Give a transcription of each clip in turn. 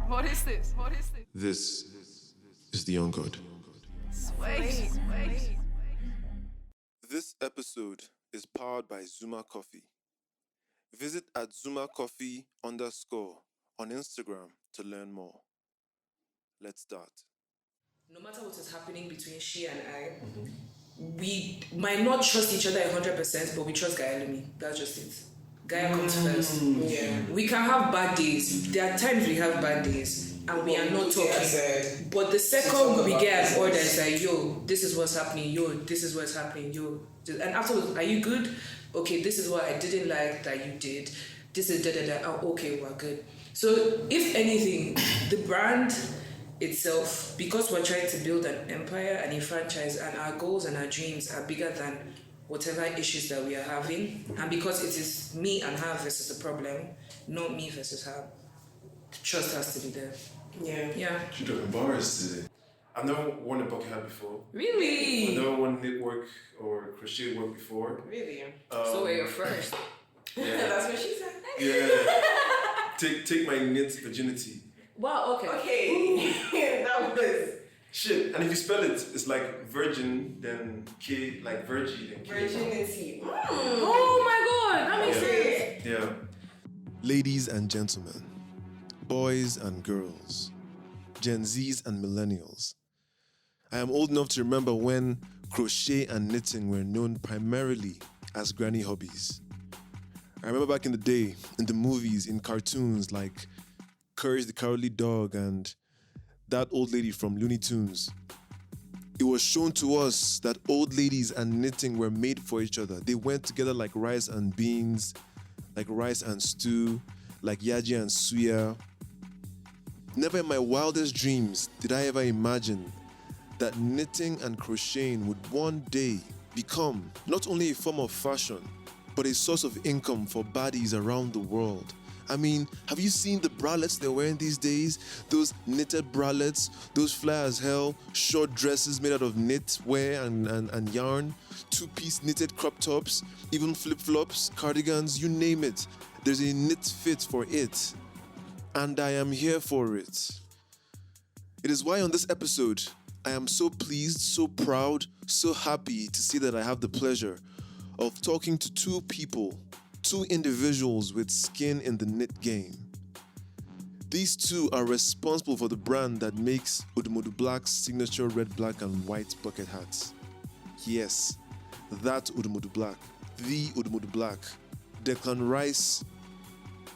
What is this? This is the On God. Wait. This episode is powered by Zuma Coffee. Visit at ZumaCoffee_ on Instagram to learn more. Let's start. No matter what is happening between she and I, we might not trust each other 100%, but we trust Gaya Loomi. That's just it. Gaya comes first. Yeah. We can have bad days. There are times we have bad days and we are not talking. But the second we get an order, it's like, yo, this is what's happening. Yo, this is what's happening. Yo. And afterwards, are you good? Okay, this is what I didn't like that you did. This is da-da-da. Oh, okay, we're good. So if anything, the brand itself, because we're trying to build an empire and a franchise, and our goals and our dreams are bigger than whatever issues that we are having, and because it is me and her versus the problem, not me versus her, trust has to be there. Yeah. You look embarrassed today. I've never worn a bucket hat before. Really? I've never worn knitwork or crochet work before. Really? So we're your first. Yeah. That's what she said. Yeah. Take my knit virginity. Wow, okay. That was... Shit, and if you spell it, it's like virgin, then K, like Virgi, then K. Virginity. Oh my god, that makes sense. Yeah. Ladies and gentlemen, boys and girls, Gen Zs and millennials, I am old enough to remember when crochet and knitting were known primarily as granny hobbies. I remember back in the day, in the movies, in cartoons like Courage the Cowardly Dog and that old lady from Looney Tunes. It was shown to us that old ladies and knitting were made for each other. They went together like rice and beans, like rice and stew, like yaji and suya. Never in my wildest dreams did I ever imagine that knitting and crocheting would one day become not only a form of fashion, but a source of income for baddies around the world. I mean, have you seen the bralettes they're wearing these days? Those knitted bralettes, those fly as hell, short dresses made out of knitwear and yarn, two-piece knitted crop tops, even flip-flops, cardigans, you name it. There's a knit fit for it. And I am here for it. It is why on this episode, I am so pleased, so proud, so happy to see that I have the pleasure of talking to two people, two individuals with skin in the knit game. These two are responsible for the brand that makes Odumodu Blvck's signature red, black, and white bucket hats. Yes, that Odumodu Blvck, the Odumodu Blvck, Declan Rice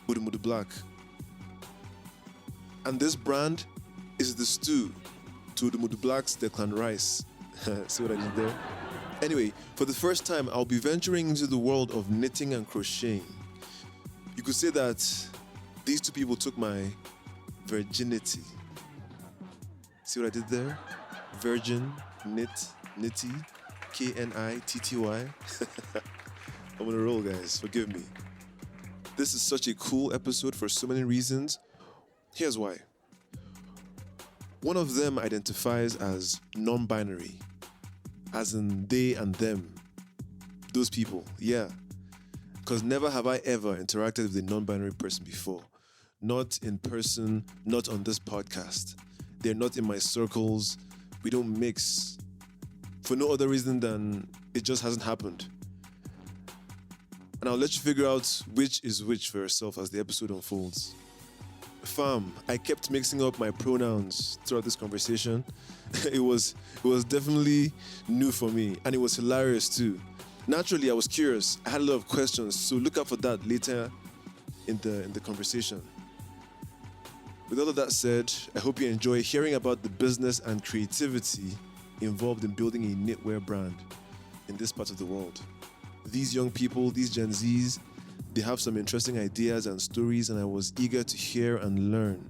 Odumodu Blvck. And this brand is the stew to Odumodu Blvck's Declan Rice. See what I did there? Anyway, for the first time, I'll be venturing into the world of knitting and crocheting. You could say that these two people took my virginity. See what I did there? Virgin, knit, nitty, KNITTY. I'm on a roll, guys. Forgive me. This is such a cool episode for so many reasons. Here's why. One of them identifies as non-binary, as in they and them. Those people, yeah. Because never have I ever interacted with a non-binary person before. Not in person, not on this podcast. They're not in my circles. We don't mix. For no other reason than it just hasn't happened. And I'll let you figure out which is which for yourself as the episode unfolds. Fam, I kept mixing up my pronouns throughout this conversation. It was definitely new for me, and it was hilarious too. Naturally, I was curious. I had a lot of questions, so look out for that later in the conversation. With all of that said, I hope you enjoy hearing about the business and creativity involved in building a knitwear brand in this part of the world. These young people, these Gen Zs, they have some interesting ideas and stories, and I was eager to hear and learn.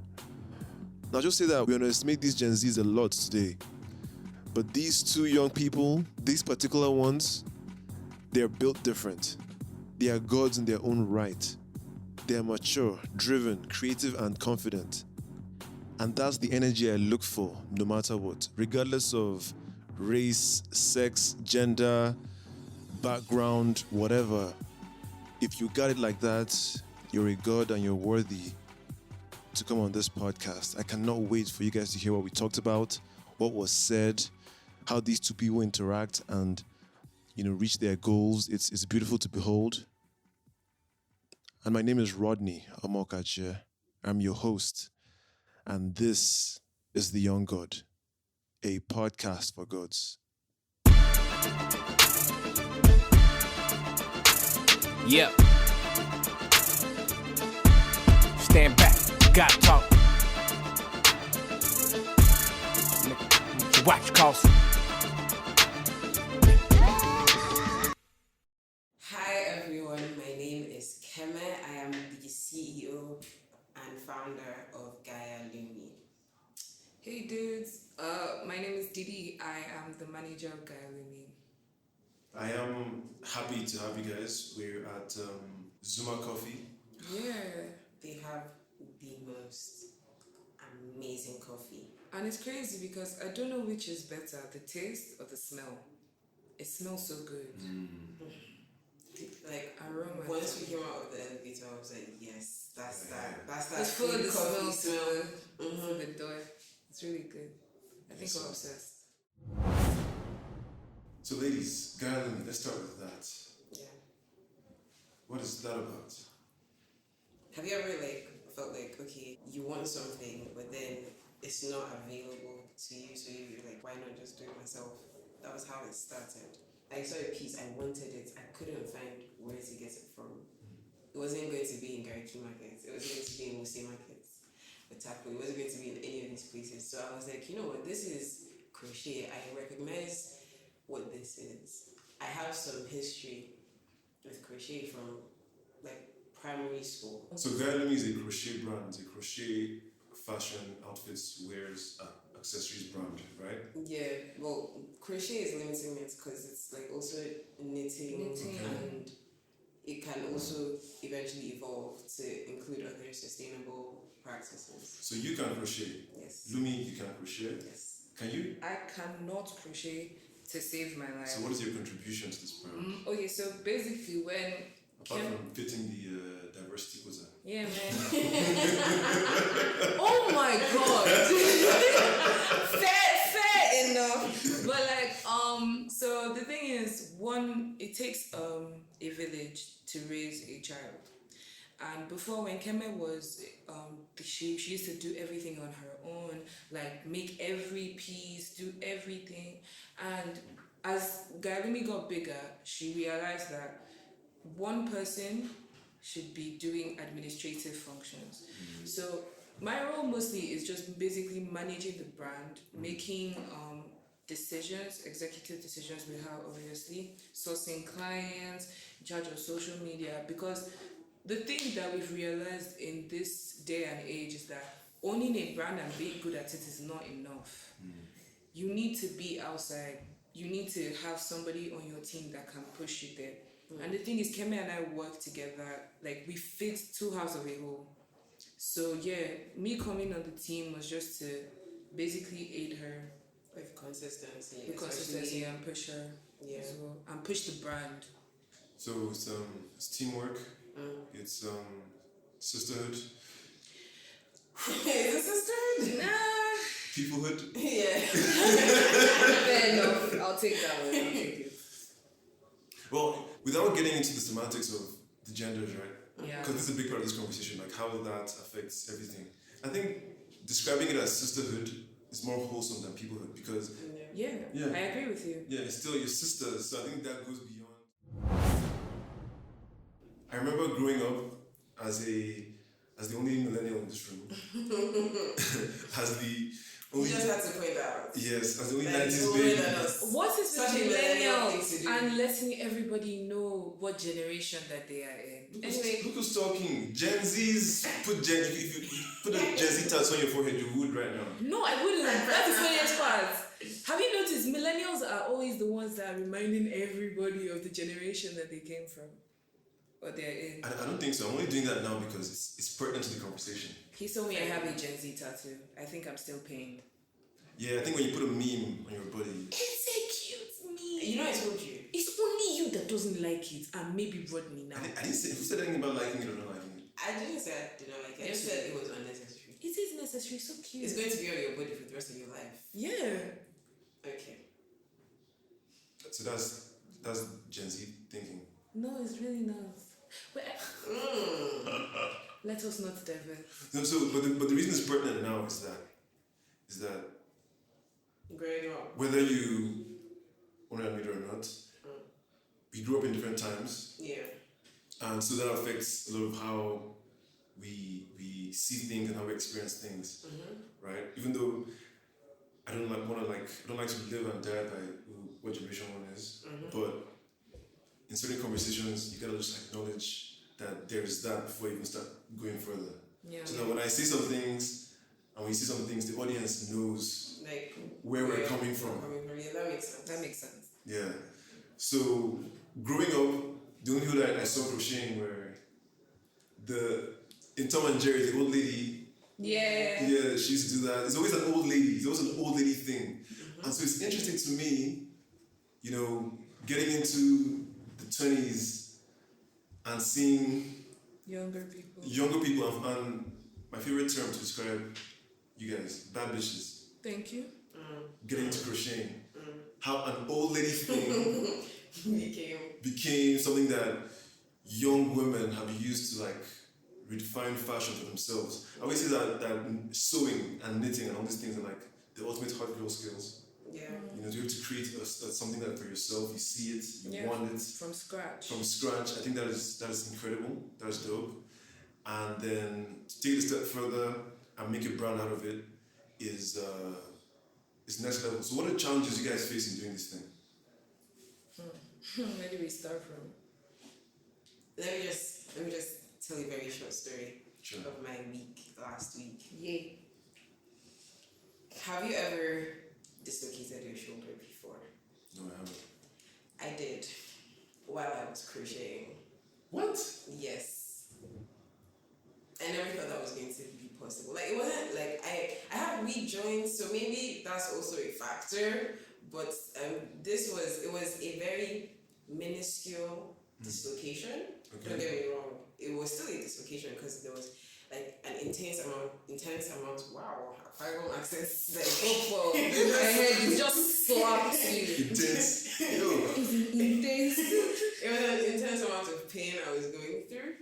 Now, just say that we underestimate these Gen Zs a lot today. But these two young people, these particular ones, they're built different. They are gods in their own right. They are mature, driven, creative, and confident. And that's the energy I look for, no matter what, regardless of race, sex, gender, background, whatever. If you got it like that, you're a god and you're worthy to come on this podcast. I cannot wait for you guys to hear what we talked about, what was said, how these two people interact and, reach their goals. It's beautiful to behold. And my name is Rodney Omokache. I'm your host. And this is The Young God, a podcast for gods. Yep. Stand back, gotta talk. Watch cause. Hi everyone, my name is Keme. I am the CEO and founder of Gaya Loomi. Hey dudes, my name is Didi. I am the manager of Gaya Loomi. I am happy to have you guys. We're at Zuma Coffee. Yeah. They have the most amazing coffee. And it's crazy because I don't know which is better, the taste or the smell. It smells so good. Like Aroma. once we came out of the elevator, I was like, yes, that's that. That's that. It's full of the coffee smell through the door. It's really good. I think we're obsessed. So ladies, Gaya Loomi, let's start with that. Yeah. What is that about? Have you ever felt like, okay, you want something, but then it's not available to you, so you're like, why not just do it myself? That was how it started. I saw a piece, I wanted it, I couldn't find where to get it from. It wasn't going to be in Virgi markets, it wasn't going to be in Wuse markets, or Taco, it wasn't going to be in any of these places. So I was like, you know what, this is crochet. I recognize what this is. I have some history with crochet from primary school. So Gaya Loomi is a crochet brand, a crochet fashion outfits, wears, accessories brand, right? Yeah, well, crochet is limiting it because it's also knitting. And it can also eventually evolve to include other sustainable practices. So you can crochet. Yes. Loomi, you can crochet. Yes. Can you? I cannot crochet to save my life. So what is your contribution to this brand? Okay, so basically when Apart from fitting the diversity quota. Yeah, man. Oh my god. fair enough. But so the thing is, one, it takes a village to raise a child. And before, when Keme was, she used to do everything on her own, make every piece, do everything. And as Gaya Loomi got bigger, she realized that one person should be doing administrative functions. So my role mostly is just basically managing the brand, making decisions, executive decisions with her, obviously, sourcing clients, in charge of social media, because the thing that we've realized in this day and age is that owning a brand and being good at it is not enough. You need to be outside. You need to have somebody on your team that can push you there. And the thing is, Keme and I work together, we fit two halves of a whole. So yeah, me coming on the team was just to basically aid her. With consistency. With consistency and push her as well. And push the brand. So it's teamwork, it's sisterhood. Is it sisterhood? Nah. Peoplehood. Yeah. Fair enough. I'll take that one. I'll take it. Well, without getting into the semantics of the genders, right? Yeah. Because this is a big part of this conversation, how that affects everything. I think describing it as sisterhood is more wholesome than peoplehood because Yeah, I agree with you. yeah, it's still your sisters, so I think that goes beyond. I remember growing up as the only millennial in this room, as the only. You just had to point that out. Yes, as the only Like, 90s older baby. than us. What is Such a with millennial thing to millennials do. and letting everybody know what generation that they are in? Anyway, Look who's talking. Gen Zs if you put a Gen Z tattoo on your forehead, you would right now. no, I wouldn't. That's the funniest part. Have you noticed millennials are always the ones that are reminding everybody of the generation that they came from or they're in? I don't think so. I'm only doing that now because it's pertinent to the conversation. He told me I have a Gen Z tattoo. I think I'm still pained. Yeah, I think when you put a meme on your body. It's a cute meme. You know I told you. It's only you that doesn't like it, and maybe Rodney now. I didn't say who said anything about liking it or not liking it. I didn't say I did not like it. I just said it was unnecessary. It is necessary, so cute. It's going to be on your body for the rest of your life. Yeah. Okay. So that's Gen Z thinking. No, it's really nice. But let us not divert. No, but the reason it's pertinent now is that Growing up. whether you want to admit it or not, we grew up in different times. Yeah. And so that affects a lot of how we see things and how we experience things, right? Even though I don't like to live and die by what generation one is, but in certain conversations you gotta just acknowledge that there's that before you even start going further. Yeah. So that when I say some things, and when you see some things, the audience knows Like where we're coming from. Yeah, that makes sense. That makes sense. Yeah. So growing up, the only people that I saw crocheting were in Tom and Jerry, the old lady. Yeah. Yeah, she used to do that. It's always an old lady. It's always an old lady thing. And so it's interesting to me, getting into the 20s and seeing Younger people. and my favorite term to describe you guys, bad bitches, Thank you. getting into crocheting. How an old lady thing became something that young women have used to redefine fashion for themselves. I always say that sewing and knitting and all these things are like the ultimate hard girl skills. Yeah. To be able to create something that for yourself, you see it, you want it From scratch. from scratch. I think that is incredible. That is dope. And then to take it a step further and make a brand out of it is next level. So what are the challenges you guys face in doing this thing? Where do we start from? Let me just tell you a very short story Sure. of my week last week. Yay. Have you ever dislocated your shoulder before? No, I haven't. I did while I was crocheting. What? Yes. I never thought that was going to be possible. It wasn't I have weak joints, so maybe that's also a factor. But it was a very minuscule dislocation. Okay. Don't get me wrong. It was still a dislocation because there was an intense amount. Wow, viral access. My head is just slapped you. Intense. Yo. Intense. It was an intense amount of pain I was going through,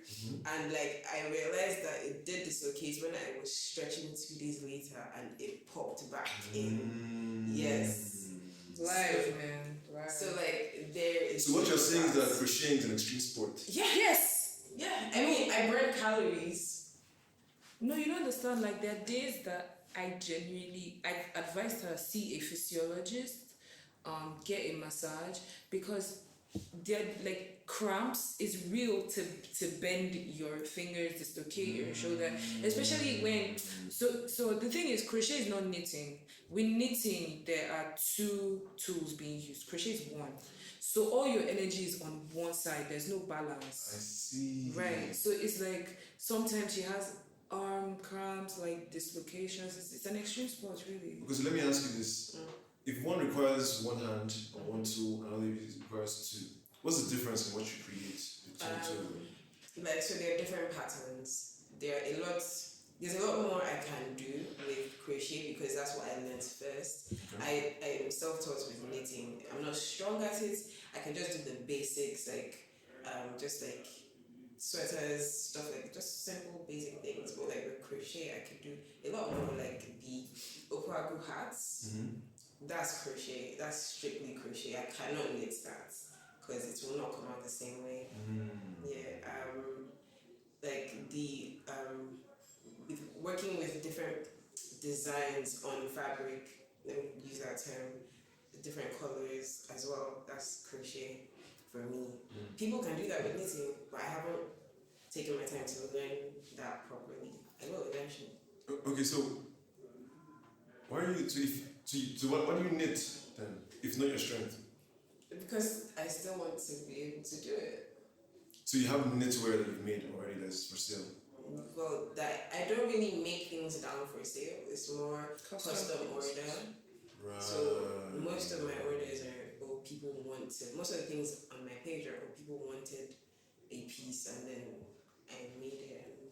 and I realized that it did dislocate when I was stretching 2 days later, and it popped back in. Yes. Live, man. Live. So there is. So what you're saying is that crocheting is an extreme sport. Yeah. Yes. Yeah. I mean, I burn calories. No, you don't understand. There are days that I advise her see a physiologist, get a massage, because they're cramps is real to bend your fingers, dislocate your shoulder, especially when so the thing is, crochet is not knitting. With knitting, there are 2 tools being used. Crochet is one. So all your energy is on one side. There's no balance. I see. Right. So it's sometimes she has arm cramps, dislocations. It's an extreme sport, really. Because let me ask you this. If one requires one hand or one tool, and another requires 2, what's the difference in what you create between 2? So there are different patterns. There's a lot more I can do with crochet because that's what I learned first. Okay. I am self-taught with knitting. I'm not strong at it. I can just do the basics just sweaters, stuff just simple basic things. But with crochet, I could do a lot more the Okwagu hats. That's crochet. That's strictly crochet. I cannot knit that because it will not come out the same way. Yeah. With working with different designs on fabric. Let me use that term. Different colors as well. That's crochet for me. People can do that with knitting, but I haven't taken my time to learn that properly. I will eventually. Okay, so why do you knit then, if not your strength? Because I still want to be able to do it. So you have knitwear that you've made already that's for sale? Well, I don't really make things down for sale. It's more custom order. Right. So most of my orders most of the things on my page are people wanted a piece and then I made it and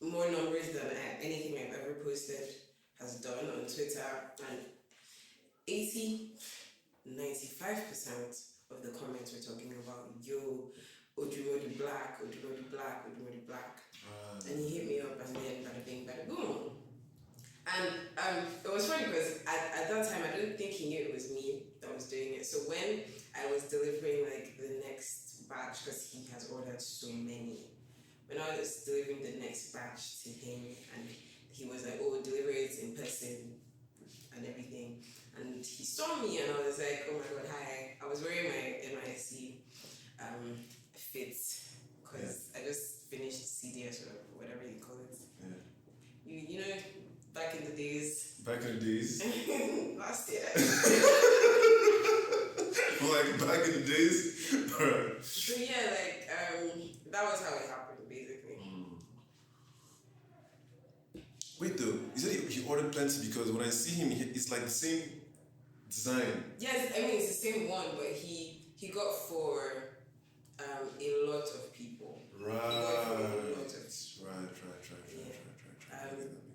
more numbers than anything I've ever posted has done on Twitter, and 95% of the comments were talking about, yo, Odumodu Blvck. And he hit me up, and then bada bing, bada boom. And it was funny because at that time, I don't think he knew it was me that was doing it. So when I was delivering like the next batch, because he has ordered so many, when I was delivering the next batch to him, and he was like, oh, deliver it in person and everything. And he saw me, and I was like, oh my God, hi. I was wearing my NYSC fit, because I just finished CDS or whatever you call it. Yeah. You know, back in the days. Back in the days? Last year. Like back in the days? So yeah, like, that was how it happened, basically. Wait though, you said he ordered plenty, because when I see him, it's like the same design. Yes, I mean, it's the same one, but he got for a lot of people. Right.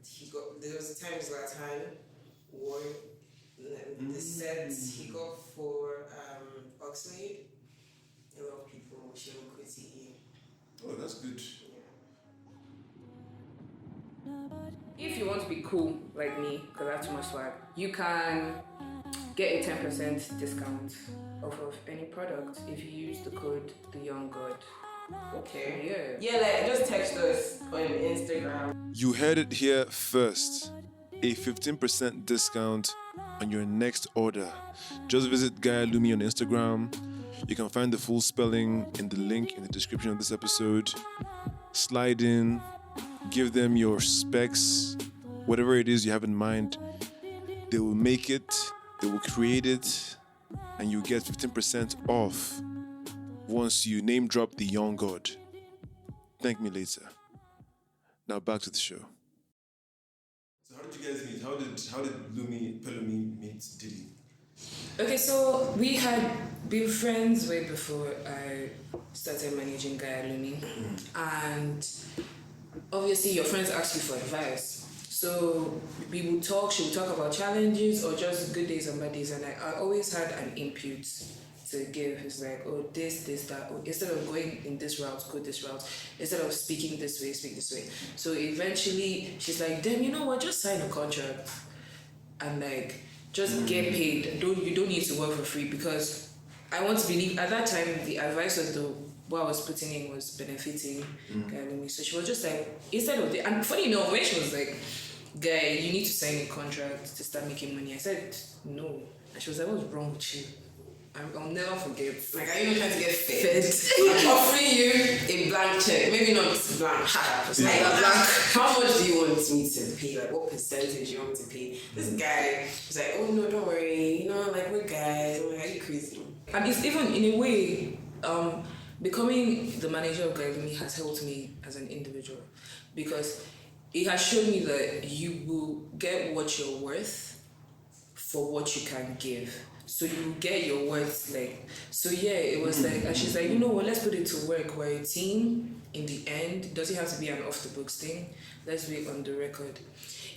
He got, there was a time Zlatan wore the sets he got for Oxlade. A lot of people, Shimokutty. Oh, that's good. If you want to be cool like me, because I have too much swag, you can get a 10% discount off of any product if you use the code TheYoungGod. Okay. Yeah, like just text us on Instagram. You heard it here first. A 15% discount on your next order. Just visit Gaya Loomi on Instagram. You can find the full spelling in the link in the description of this episode. Slide in, give them your specs, whatever it is you have in mind. They will make it, they will create it, and you get 15% off once you name drop the young god. Thank me later. Now back to the show. So how did you guys meet? How did Pelumi meet Didi? Okay, so we had been friends way before I started managing Gaya Loomi, and obviously your friends ask you for advice. So we would talk, she would talk about challenges or just good days and bad days, and I always had an input to give. It's like, oh, this, that. Oh, instead of going in this route, go this route. Instead of speaking this way, speak this way. So eventually she's like, then you know what, just sign a contract and like just get paid. You don't need to work for free, because I want to believe at that time the advice of what I was putting in was benefiting Gaya Loomi. So she was just like, instead of and funny enough, when she was like, Guy, you need to sign a contract to start making money, I said no. And she was like, what's wrong with you? I'll never forget. Like, are you not trying to get fed? I'm offering you a blank check. Maybe not blank. Like a blank. How much do you want me to pay? Like, what percentage do you want me to pay? This guy was like, oh no, don't worry. You know, like, we're guys. I'm like, are you crazy? And it's even, in a way, becoming the manager of Gaya Loomi has helped me as an individual, because it has shown me that you will get what you're worth for what you can give. So you get your worth, like, so yeah, it was like, and she's like, you know what, let's put it to work. We're a team in the end. It doesn't have to be an off the books thing. Let's do it on the record.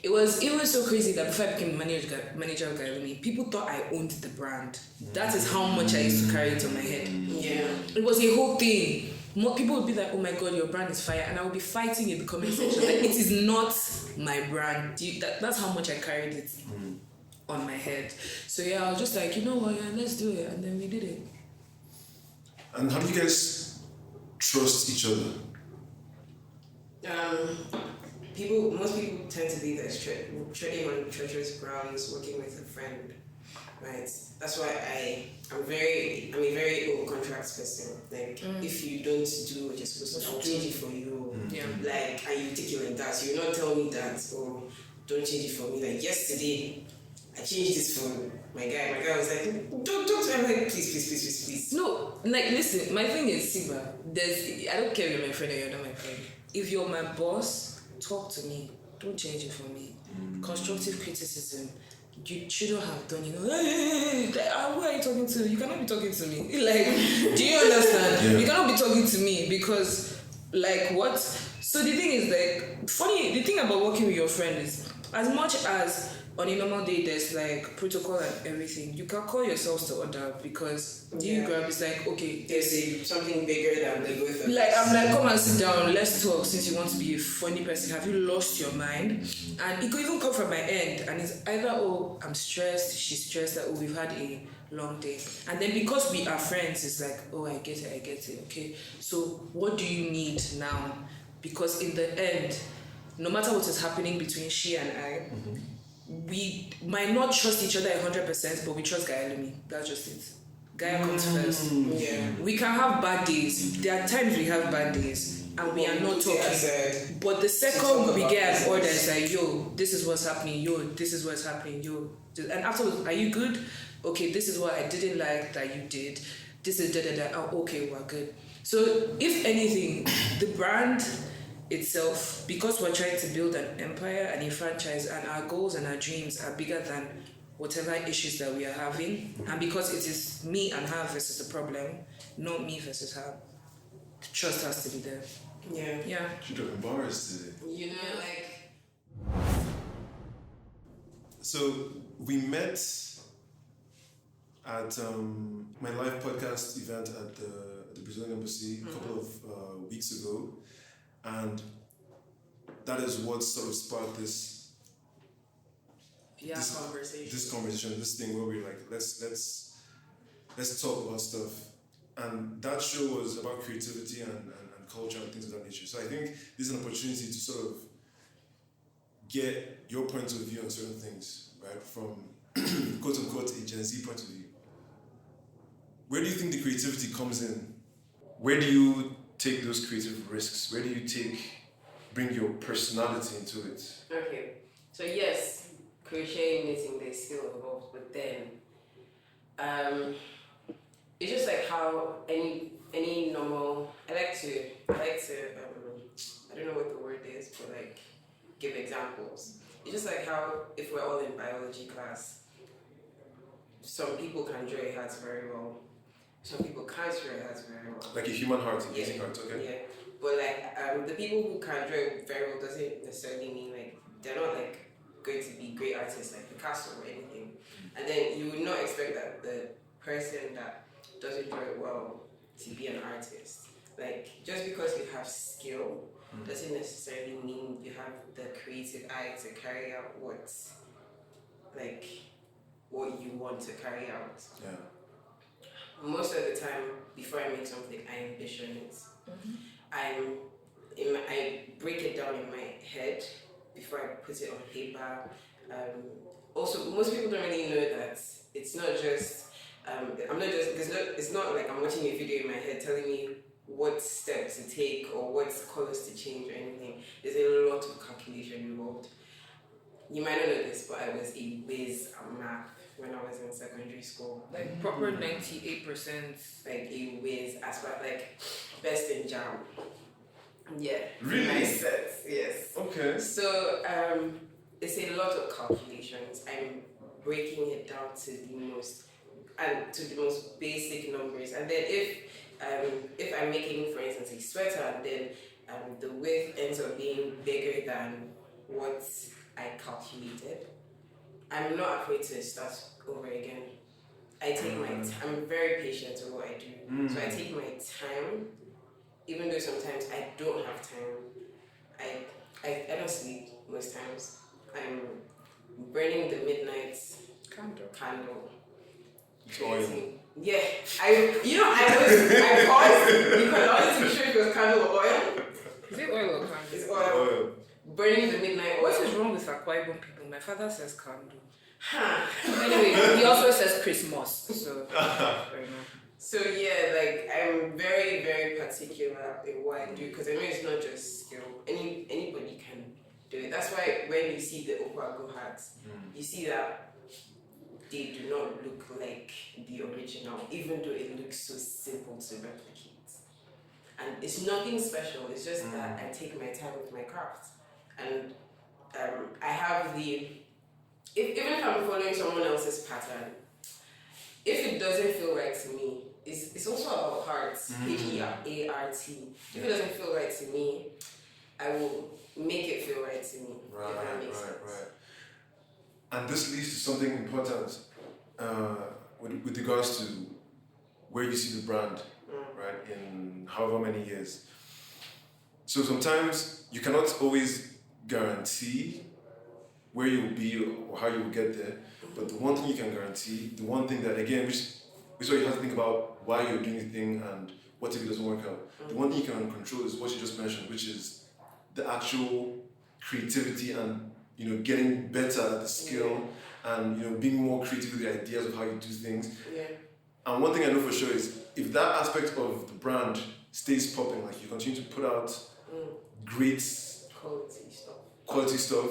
It was so crazy that before I became manager of Gaya Loomi, people thought I owned the brand. That is how much I used to carry it on my head. Yeah. It was a whole thing. More people would be like, oh my God, your brand is fire. And I would be fighting in the comment section. Like, it is not my brand. That's how much I carried it on my head. So yeah, I was just like, you know what, yeah, let's do it. And then we did it. And how do you guys trust each other? Most people tend to be this treading on treacherous grounds, working with a friend, right? That's why I'm a very old contracts person. Like, if you don't do what you're supposed to, I'll change it for you. Yeah. Like, and you take it like that. So you're not telling me that, oh, don't change it for me. Like, yesterday, I changed this for my guy. My guy was like, don't. I'm like, please. No, like, listen, my thing is, Siba, I don't care if you're my friend or you're not my friend. If you're my boss, talk to me. Don't change it for me. Constructive criticism, you shouldn't have done, you know, hey, who are you talking to? You cannot be talking to me. Like, do you understand? Yeah. You cannot be talking to me because, like, what? So the thing is, like, funny, the thing about working with your friend is, as much as on a normal day there's like protocol and everything, you can call yourselves to order because you grab, it's like, okay, There's something bigger than the both of like, us. I'm like, come and sit down, let's talk, since you want to be a funny person. Have you lost your mind? And it could even come from my end, and it's either, oh, I'm stressed, she's stressed, that, oh, we've had a long day. And then because we are friends, it's like, oh, I get it, okay. So what do you need now? Because in the end, no matter what is happening between she and I, we might not trust each other 100%, but we trust Gaya Loomi. That's just it. Gaya comes first. Yeah. We can have bad days. There are times we have bad days and we are not talking. But the second we get an order, it's like, yo, this is what's happening. Yo, this is what's happening. Yo. And afterwards, are you good? Okay, this is what I didn't like that you did. This is da-da-da. Oh, okay, we're good. So if anything, the brand itself, because we're trying to build an empire and a franchise, and our goals and our dreams are bigger than whatever issues that we are having, and because it is me and her versus the problem, not me versus her, trust has to be there. Yeah. She dropping bars today. You know, like. So we met at my live podcast event at the Brazilian Embassy a couple of weeks ago, and that is what sort of sparked this conversation, this thing where we're like, let's talk about stuff. And that show was about creativity and culture and things of that nature. So I think this is an opportunity to sort of get your point of view on certain things, right? From quote unquote a Gen Z point of view. Where do you think the creativity comes in? Where do you take those creative risks? Where do you bring your personality into it? Okay, so yes, crochet, knitting, they're still involved, but then it's just like how any normal. I like to I don't know what the word is, but like give examples. It's just like how if we're all in biology class, some people can draw a heart very well. Some people can't draw a heart very well. Like a human heart, a basic heart, okay? Yeah, but like the people who can draw very well doesn't necessarily mean like they're not like going to be great artists like Picasso or anything. And then you would not expect that the person that doesn't draw it well to be an artist. Like just because you have skill doesn't necessarily mean you have the creative eye to carry out what you want to carry out. Yeah. Most of the time, before I make something, I envision it. I break it down in my head before I put it on paper. Also, most people don't really know that it's not just. It's not like I'm watching a video in my head telling me what steps to take or what colors to change or anything. There's a lot of calculation involved. You might not know this, but I was a whiz at math when I was in secondary school. Like proper 98%. Like a whiz, as far like best in jam. Yeah. Really? Nice sets, yes. Okay. So it's a lot of calculations. I'm breaking it down to the most basic numbers. And then if I'm making, for instance, a sweater, then the width ends up being bigger than what I calculated, I'm not afraid to start over again. I take my I'm very patient with what I do. So I take my time, even though sometimes I don't have time. I don't sleep most times. I'm burning the midnight candle. Oil. Yeah, I paused because I wanted to be sure if it was candle or oil. Is it oil or candle? It's oil. Burning the midnight oil. What is wrong with Akwa Ibom people? My father says candle. Huh. Anyway, he also says Christmas. So, fair enough. So yeah, like I'm very, very particular in what I do because I know it's not just skill. Anybody can do it. That's why when you see the Okwago hats, you see that they do not look like the original, even though it looks so simple to replicate. And it's nothing special. It's just that I take my time with my craft, and I have even if I'm following someone else's pattern, if it doesn't feel right to me, it's also about heart, H-E-A-R-T. If it doesn't feel right to me, I will make it feel right to me. If that makes sense. And this leads to something important with regards to where you see the brand, right, in however many years. So sometimes you cannot always guarantee where you'll be or how you'll get there, but the one thing you can guarantee, the one thing that, again, which is why you have to think about why you're doing the thing and what if it doesn't work out. The one thing you can control is what you just mentioned, which is the actual creativity and, you know, getting better at the skill and, you know, being more creative with the ideas of how you do things. Yeah. And one thing I know for sure is if that aspect of the brand stays popping, like you continue to put out great quality stuff,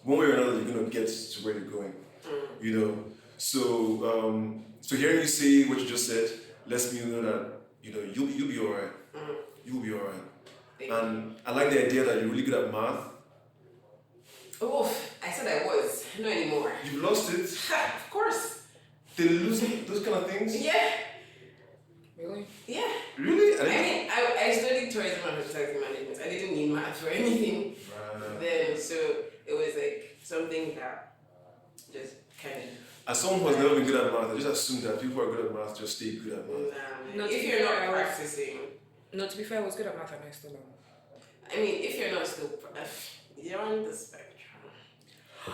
one way or another you're gonna get to where you're going. You know. So hearing you say what you just said lets me know that, you know, you'll be alright. You'll be alright. And I like the idea that you're really good at math. Oh, I said I was. Not anymore. You've lost it. Of course. They lose those kind of things. Yeah. Really? Yeah. Really? I studied tourism and hospitality management. I didn't need math for anything then, so it was like something that just kind of. As someone who has never been good at math, I just assume that people who are good at math just stay good at math. Nah, if you're not practicing. No, to be fair, I was good at math and I still am. I mean, if you're not still, you're on the spectrum.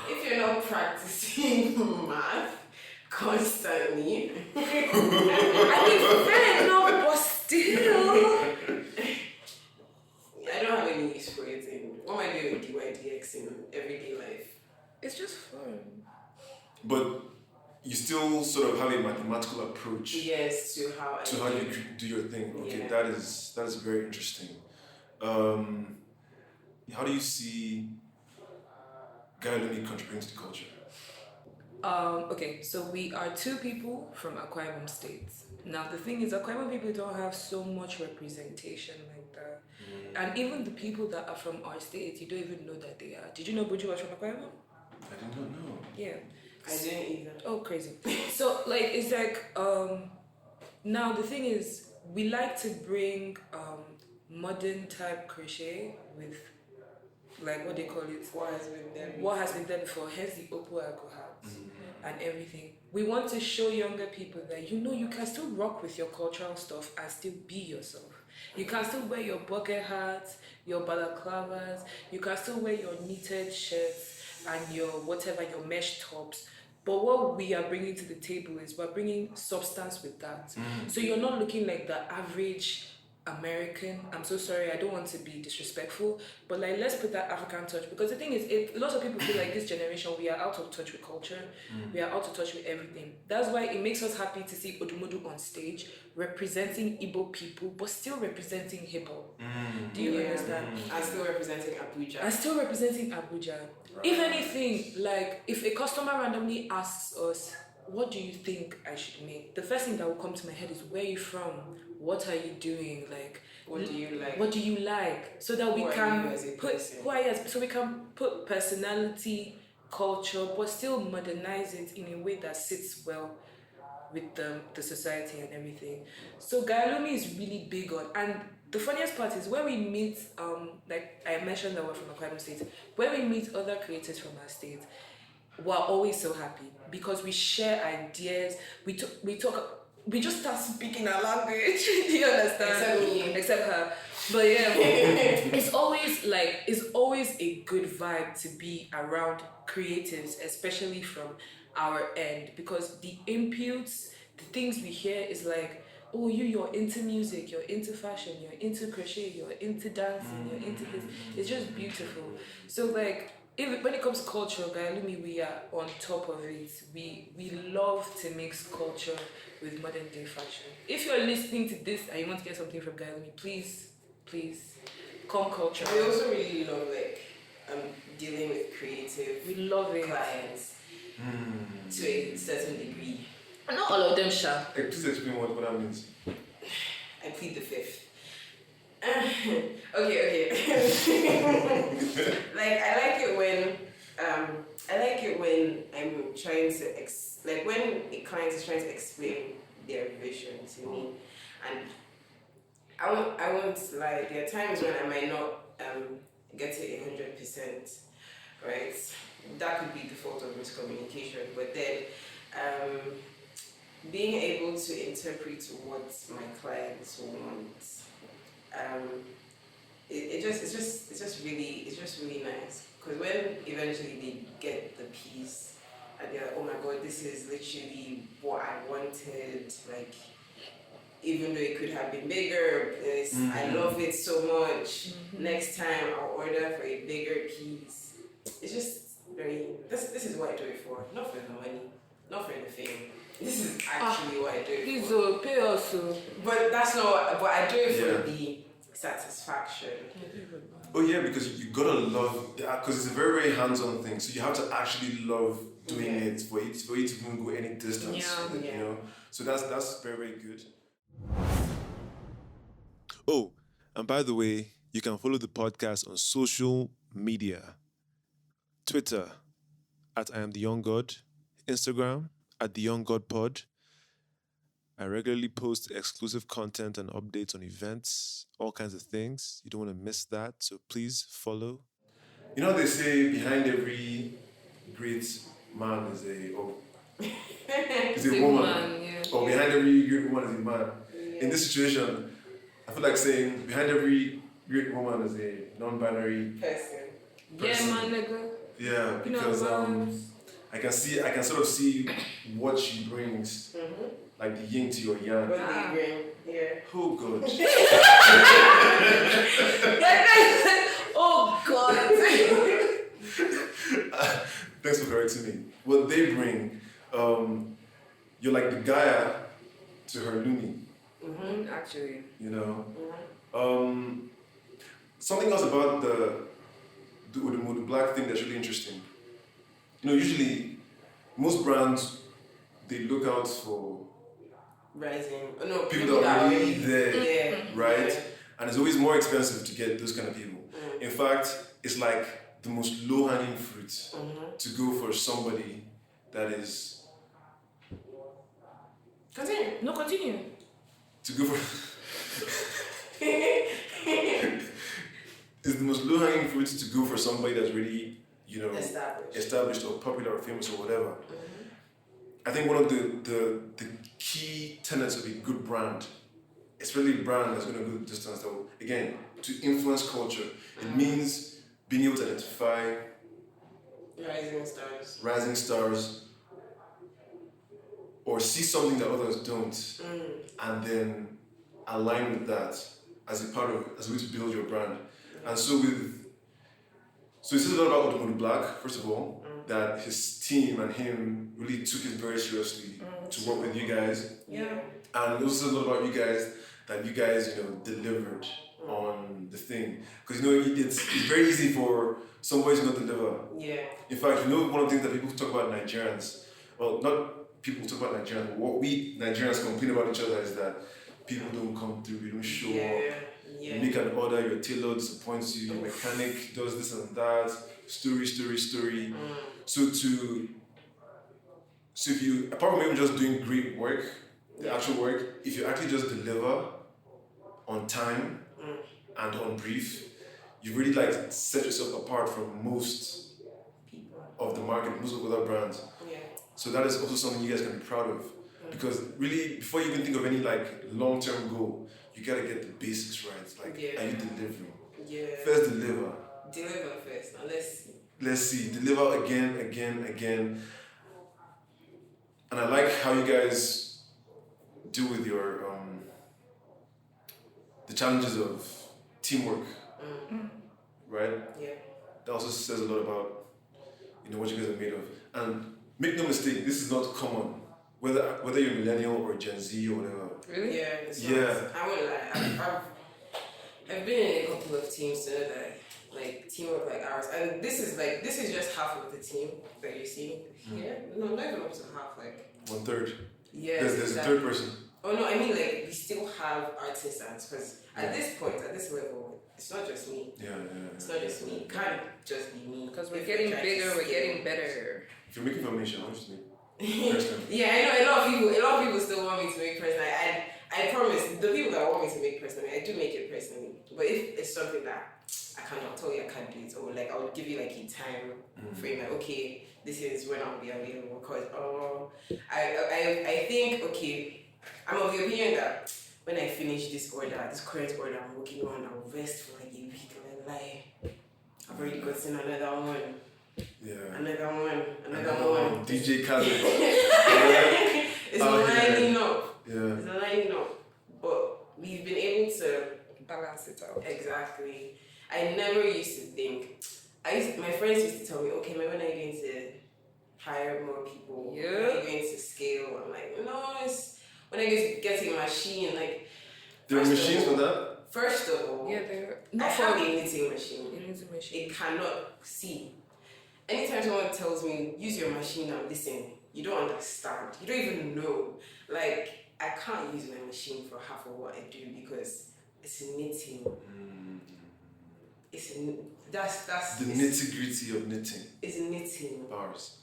If you're not practicing math constantly, I mean, fair enough, but still. I don't have any use for it. What am I doing with DYDX in everyday life? It's just fun. But you still sort of have a mathematical approach. Yes, to how you do your thing. Okay, Yeah. that is very interesting. How do you see Gaya Loomi contributing to the culture? Okay, so we are two people from Akwa Ibom State. Now the thing is, Akwa Ibom people don't have so much representation like that. And even the people that are from our state, you don't even know that they are. Did you know Buju was from Akwa Ibom? I did not know. Yeah. I didn't either. Oh, crazy. So, like, it's like, now the thing is, we like to bring modern type crochet with, like, what they call it? What has been there? What has been done before, hence the Opo Ako hats and everything. We want to show younger people that, you know, you can still rock with your cultural stuff and still be yourself. You can still wear your bucket hats, your balaclavas, you can still wear your knitted shirts and your whatever, your mesh tops. But what we are bringing to the table is we're bringing substance with that. So you're not looking like the average American. I'm so sorry, I don't want to be disrespectful, but like, let's put that African touch, because the thing is, lots of people feel like this generation, we are out of touch with culture, we are out of touch with everything. That's why it makes us happy to see Odumodu on stage representing Igbo people, but still representing hip hop. Do you understand? And still representing Abuja. And still representing Abuja. If anything, like, if a customer randomly asks us, what do you think I should make? The first thing that will come to my head is, where are you from? What are you doing? Like, What do you like? What do you like? So that we Who are can you as a put person? so we can put personality, culture, but still modernize it in a way that sits well with the society and everything. So Gaya Loomi is really big on, and the funniest part is when we meet, like I mentioned that we're from Akwa Ibom State, when we meet other creators from our state, we're always so happy because we share ideas, we talk, we just start speaking our language. Do you understand? Except me. Except her. But yeah, it's always a good vibe to be around creatives, especially from our end, because the inputs, the things we hear is like, oh, you're into music, you're into fashion, you're into crochet, you're into dancing, you're into this. It's just beautiful. So like, when it comes to culture, Gaya Loomi, we are on top of it. We love to mix culture with modern day fashion. If you're listening to this and you want to get something from Gaya Loomi, please, come culture. We also really love dealing with creative We love it. clients to a certain degree. Not all of them, Sha. Please explain what that means. I plead the fifth. Okay. Like I like it when I'm trying to when a client is trying to explain their vision to me, and I won't lie. There are times when I might not get it 100%, right? That could be the fault of miscommunication. But then being able to interpret what my clients want, it's just really nice. Because when eventually they get the piece and they're like, oh my god, this is literally what I wanted, like, even though it could have been bigger, I love it so much. Next time I'll order for a bigger piece. It's just very, this is what I do it for. Not for the money, not for the fame. This is actually what I do it Please, for. pay us. But that's not, but I do it for the satisfaction. Oh yeah, because you gotta love, because it's a very, very hands-on thing. So you have to actually love doing it for it to even go any distance. You know. So that's very, very good. Oh, and by the way, you can follow the podcast on social media. Twitter at I am the Young God, Instagram at the Young God Pod. I regularly post exclusive content and updates on events, all kinds of things. You don't want to miss that, so please follow. You know they say behind every great man is a woman. Or behind every great woman is a man. In this situation, I feel like saying behind every great woman is a non-binary person. Yeah, man, nigga. Yeah, because I can sort of see what she brings, like the yin to your yang. What they bring, yeah. Oh God. Oh God. Thanks for correcting me. What they bring, you're like the Gaya to her Loomi. Actually. You know. Something else about the Odumodu Blvck thing that's really interesting. You know, usually most brands they look out for people that are already there, right? Yeah. And it's always more expensive to get those kind of people. In fact, it's like the most low-hanging fruit to go for somebody that is. Continue. No, continue. To go for. It's the most low-hanging fruit to go for somebody that's really, you know, established or popular or famous or whatever. I think one of the key tenets of a good brand, especially a brand that's going to go the distance, that will, again, to influence culture, it means being able to identify rising stars, or see something that others don't, and then align with that as a way to build your brand. And so it says a lot about Odumodu Blvck, first of all, that his team and him really took it very seriously to work with you guys. Yeah. And it also says a lot about you guys, that you guys, you know, delivered on the thing. Because, you know, it's very easy for somebody to not deliver. Yeah. In fact, you know, one of the things that people talk about Nigerians, well, not people talk about Nigerians, but what we Nigerians complain about each other is that people don't come through, we don't show up. You make an order, your tailor disappoints you, your mechanic does this and that, story. So if you, apart from even just doing great work, the actual work, if you actually just deliver on time and on brief, you really like set yourself apart from most of the market, most of other brands. Yeah. So that is also something you guys can be proud of. Because really, before you even think of any like long-term goal, you gotta get the basics right. Like, are you delivering? Yeah. First deliver. Deliver first. Now Let's see. Deliver again. And I like how you guys deal with your the challenges of teamwork. Right? Yeah. That also says a lot about, you know, what you guys are made of. And make no mistake, this is not common. Whether you're millennial or Gen Z or whatever. Really? Yeah. It's Yeah. not, I won't lie. I've been in a couple of teams to know that like teamwork like ours, and this is just half of the team that you're seeing here. No, not even up to half. Like 1/3. Yeah. There's a third person. Oh no, I mean like we still have artisans because at this point, at this level, it's not just me. Yeah. It's not just me. It can't just be me. Because we're If getting trying to bigger, we're scale. getting better. If you're making foundation, what do you mean? Yeah, I know a lot of people still want me to make presents. I I promise, the people that want me to make personally, I do make it personally. But if it's something that I'll tell you I can't do it, or like I'll give you like a time frame, like okay, this is when I'll be available. Because I think okay, I'm of the opinion that when I finish this current order I'm working on, I'll rest for like a week and then lie. I've already gotten another one. Yeah. Another one. DJ Khaled. It's lining up. Yeah. It's lining up. But we've been able to Balance it out. exactly. I never used to think. My friends used to tell me, okay, when are you going to hire more people? Yeah. When are you going to scale? I'm like, no, it's when I get a machine. Like, There are machines for that? First of all, Yeah, they're I not have for a knitting machine. knitting machine. It cannot see. Anytime someone tells me, use your machine now, listen, you don't understand. You don't even know. Like, I can't use my machine for half of what I do because it's knitting. That's The nitty-gritty of knitting. It's knitting. Bars.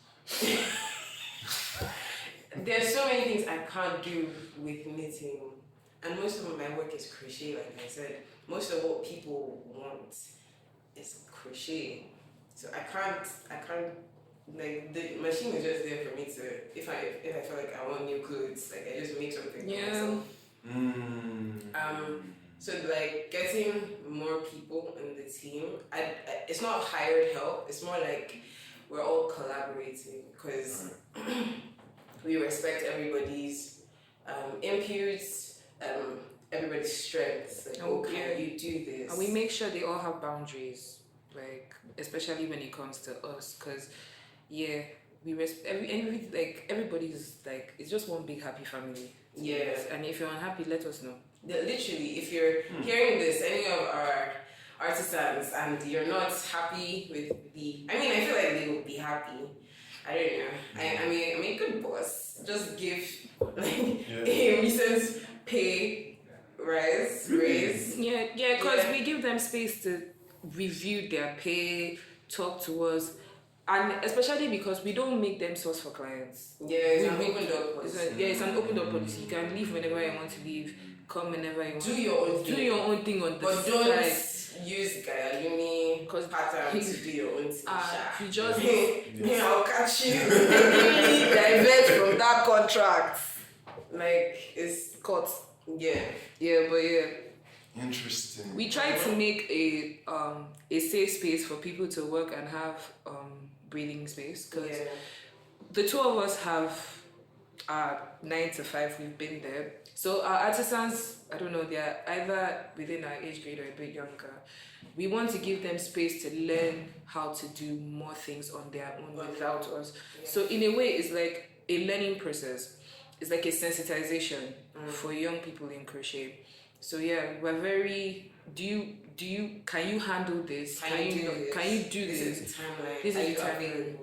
There's so many things I can't do with knitting. And most of my work is crochet, like I said. Most of what people want is crochet. So I can't like the machine is just there for me to if I feel like I want new clothes, like I just make something for myself. So like getting more people in the team, it's not hired help, it's more like we're all collaborating because we respect everybody's inputs, everybody's strengths. Like, oh, can you do this? And we make sure they all have boundaries, like especially when it comes to us, because yeah, we everybody's like it's just one big happy family. Yeah. And if you're unhappy, let us know. Literally, if you're hearing this, any of our artisans, and you're not happy with I feel like they would be happy. I don't know. I mean, I'm a good boss. Just give like a recent pay raise. Yeah, because we give them space to review their pay, talk to us, and especially because we don't make them source for clients. Yeah, it's an open door policy. It's an open door policy. You can leave whenever you want to leave, come whenever you want. Do your own thing. Do your own thing on the But don't side. use Gaya Loomi pattern to do your own thing. You just I'll catch you. divert from that contract. Like it's Cut. Yeah. Yeah, but yeah. Interesting. We try to make a safe space for people to work and have breathing space, because the two of us have 9 to 5. We've been there. So our artisans, I don't know, they're either within our age grade or a bit younger. We want to give them space to learn how to do more things on their own without us. Yeah. So in a way, it's like a learning process. It's like a sensitization for young people in crochet. So yeah, we're very. Can you handle this? Can you do this? This is the timeline. This is the timeline.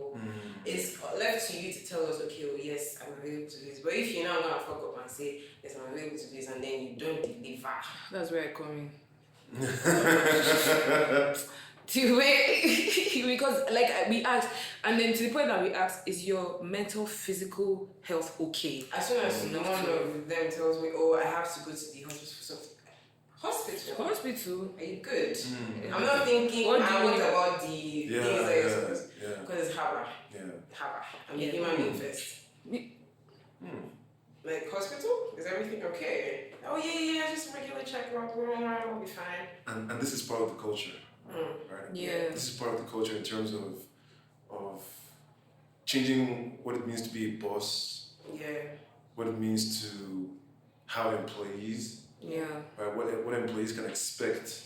It's left to you to tell us, okay, well, yes, I'm available to this. But if you're now gonna fuck up and say, yes, I'm available to this, and then you don't deliver, that's where I come in. Because like we asked, and then to the point that we asked, is your mental, physical health okay? As soon as one of them tells me, oh, I have to go to the hospital for something. Hospital? Are you good? I'm not thinking what about the things that you're supposed to, because it's Haba. I'm a human being first. Like, hospital? Is everything okay? Oh, yeah, just regular checkup. I'll be fine. And this is part of the culture, right? Yeah. This is part of the culture in terms of changing what it means to be a boss. Yeah. What it means to have employees. Yeah. Right? What employees can expect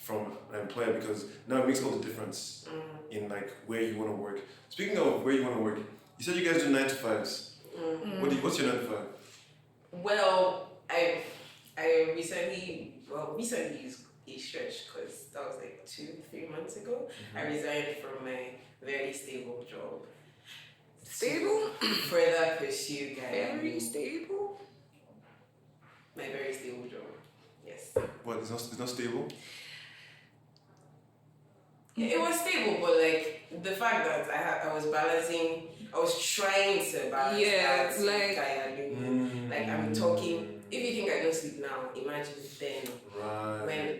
from an employer, because now it makes all the difference in like where you want to work. Speaking of where you want to work, you said you guys do 9 to 5s. What's your 9 to 5? Well, I recently is a stretch, because that was like 2-3 months ago. I resigned from my very stable job. Stable? Further pursue Very stable? My very stable job. Yes. What? It's not stable? Yeah, it was stable, but like the fact that I was trying to balance that like Gaya Loomi. Like I'm talking If you think I don't sleep now, imagine then when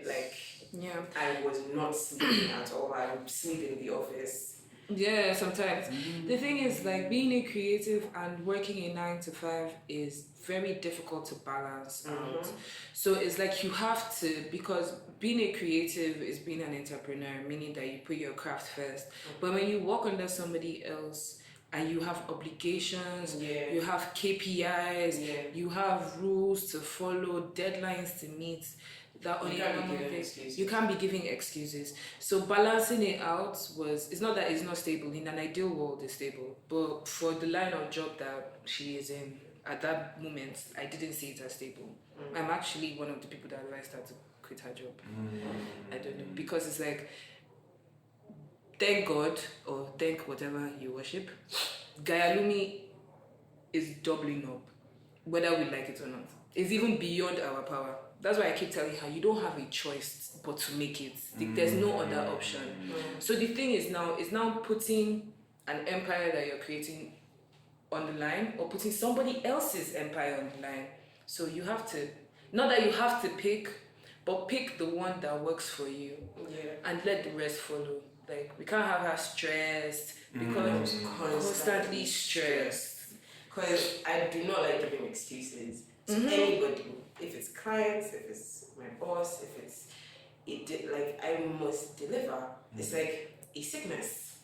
Yeah. I was not sleeping at all. I would sleep in the office. Yeah, sometimes. The thing is, like, being a creative and working a 9 to 5 is very difficult to balance out. So it's like you have to, because being a creative is being an entrepreneur, meaning that you put your craft first. But when you work under somebody else and you have obligations, you have KPIs, you have rules to follow, deadlines to meet, that only you can't be giving excuses. So balancing it out it's not that it's not stable. In an ideal world it's stable, but for the line of job that she is in at that moment, I didn't see it as stable. I'm actually one of the people that advised her to quit her job. I don't know, because it's like, thank God or thank whatever you worship, Gaya Loomi is doubling up, whether we like it or not. It's even beyond our power. That's why I keep telling her, you don't have a choice but to make it. There's no other option. So the thing is now putting an empire that you're creating on the line, or putting somebody else's empire on the line. So you have to, not that you have to pick, but pick the one that works for you, and let the rest follow. Like, we can't have her stressed, because constantly stressed. Because I do not like giving excuses to anybody. If it's clients, if it's my boss, if it's I must deliver. It's like a sickness.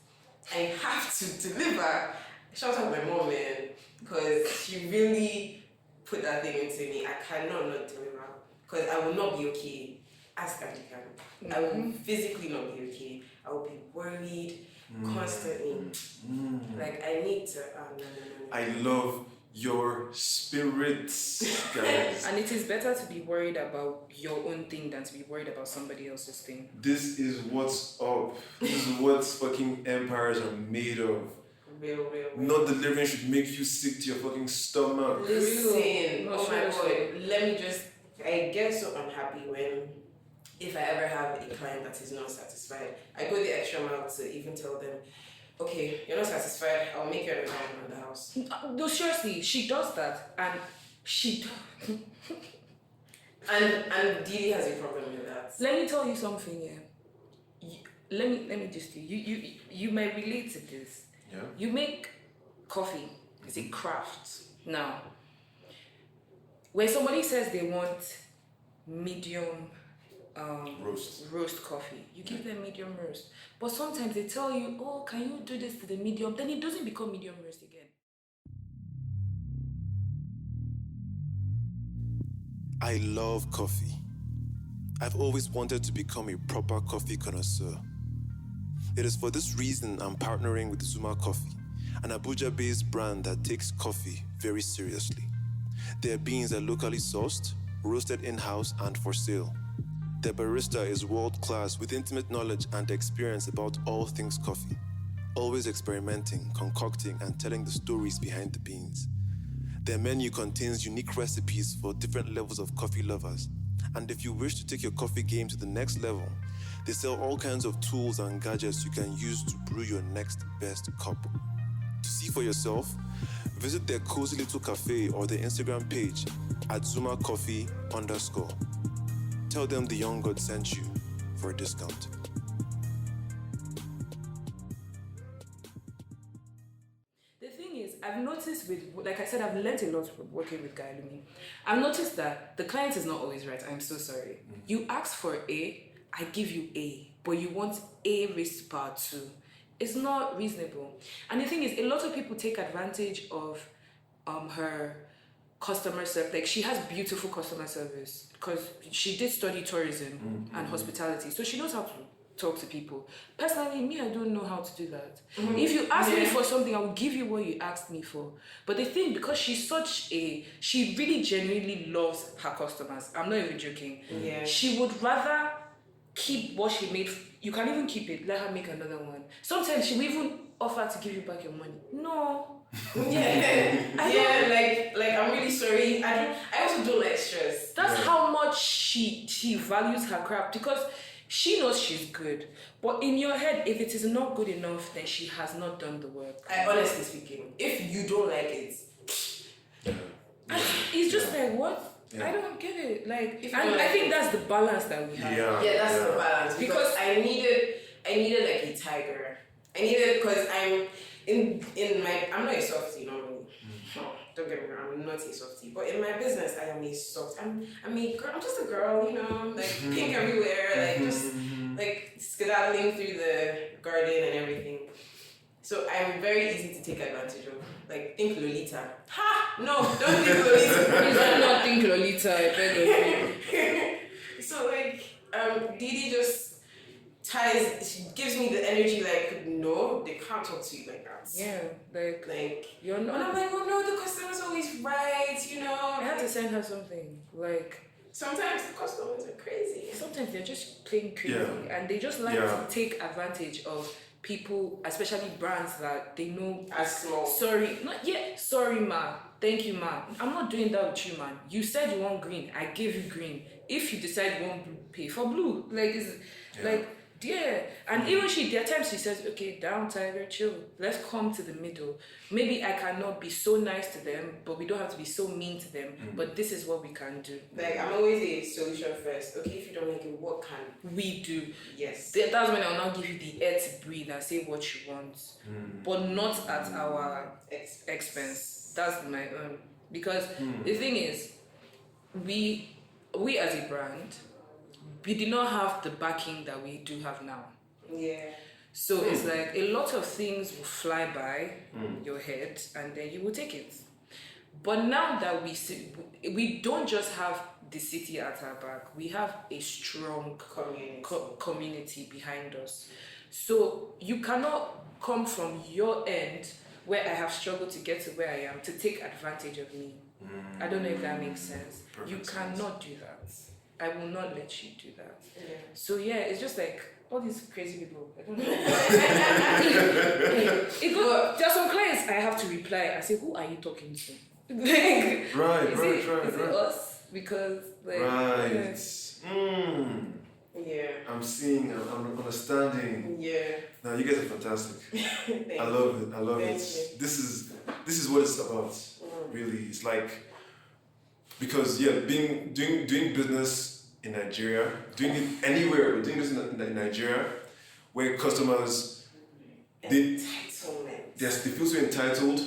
I have to deliver. Shout out my mom, man, because she really put that thing into me. I cannot not deliver, because I will not be okay. Ask Andikan. I will physically not be okay. I will be worried constantly. Like, I need to. No. I love your spirits, guys. And it is better to be worried about your own thing than to be worried about somebody else's thing. This is what's up. This is what fucking empires are made of. Real. Not delivering should make you sick to your fucking stomach. Listen, oh my God. I get so unhappy if I ever have a client that is not satisfied. I go the extra mile to even tell them, okay, you're not satisfied, I'll make you a design on the house. No, seriously, she does that, and and Didi has a problem with that. Let me tell you something, let me just you might relate to this. Yeah. You make coffee. It's a craft. Now, when somebody says they want medium roast coffee, you give them medium roast. But sometimes they tell you, oh, can you do this to the medium? Then it doesn't become medium roast again. I love coffee. I've always wanted to become a proper coffee connoisseur. It is for this reason I'm partnering with Zuma Coffee, an Abuja-based brand that takes coffee very seriously. Their beans are locally sourced, roasted in-house, and for sale. Their barista is world-class with intimate knowledge and experience about all things coffee, always experimenting, concocting, and telling the stories behind the beans. Their menu contains unique recipes for different levels of coffee lovers. And if you wish to take your coffee game to the next level, they sell all kinds of tools and gadgets you can use to brew your next best cup. To see for yourself, visit their cozy little cafe or their Instagram page at ZumaCoffee_. Tell them the young god sent you for a discount. The thing is, I've noticed like I said, I've learned a lot from working with Gaya Loomi. I've noticed that the client is not always right. I'm so sorry. You ask for A, I give you A, but you want A raised to power 2. It's not reasonable. And the thing is, a lot of people take advantage of her customer service. Like, she has beautiful customer service because she did study tourism and hospitality, so she knows how to talk to people. Personally, me, I don't know how to do that. If you ask me for something, I will give you what you asked me for. But the thing, because she really genuinely loves her customers. I'm not even joking. She would rather keep what she made. You can even keep it, let her make another one. Sometimes she will even offer to give you back your money. No. Like I'm really sorry. I also don't like stress. That's how much she values her craft, because she knows she's good. But in your head, if it is not good enough, then she has not done the work. Honestly speaking, if you don't like it, it's just like, what? Yeah. I don't get it. Like, If you and don't I like think it. that's the balance that we have. Yeah, that's the balance. Because Because- I needed like a tiger. I needed, because I'm I'm not a softie normally. No, don't get me wrong, I'm not a softie. But in my business, I am a soft. I'm a girl. I'm just a girl, you know, like pink everywhere, like just like skedaddling through the garden and everything. So I'm very easy to take advantage of. Like, think Lolita. Ha! No, don't think Lolita. Please do not think Lolita, I beg of you. So like, Didi just she gives me the energy like, no, they can't talk to you like that. Yeah, like you're And I'm not. like, oh no, the customer's always right, you know. I had to send her something. Like, Sometimes the customers are crazy. sometimes they're just plain crazy, and they just like to take advantage of people, especially brands that they know. As small. Sorry, not yet. Sorry, ma. Thank you, ma. I'm not doing that with you, man. You said you want green. I gave you green. If you decide you want blue, pay for blue. Like, it's like. Yeah, and even there are times she says, okay, down, tiger, chill. Let's come to the middle. Maybe I cannot be so nice to them, but we don't have to be so mean to them. But this is what we can do. Like, I'm always a solution first. Okay, if you don't like it, what can We do. Yes. That's when I'll now give you the air to breathe and say what you want, but not at our expense. That's my own. Because the thing is, we as a brand, we did not have the backing that we do have now. Yeah. So it's like a lot of things will fly by your head and then you will take it. But now that we don't just have the city at our back, we have a strong community behind us. So you cannot come from your end where I have struggled to get to where I am to take advantage of me. I don't know if that makes sense. You cannot do that. I will not let you do that. Yeah. So yeah, it's just like all these crazy people. I don't know. There are some clients I have to reply. I say, who are you talking to? Like, Right. is it us? Because like, Yeah. I'm seeing, I'm understanding. Yeah. Now you guys are fantastic. Thank I love it. I love Thank it. you. This is what it's about. Really, it's like, because doing business in Nigeria, doing it anywhere, but doing this in Nigeria, where customers Entitlement. they feel so entitled.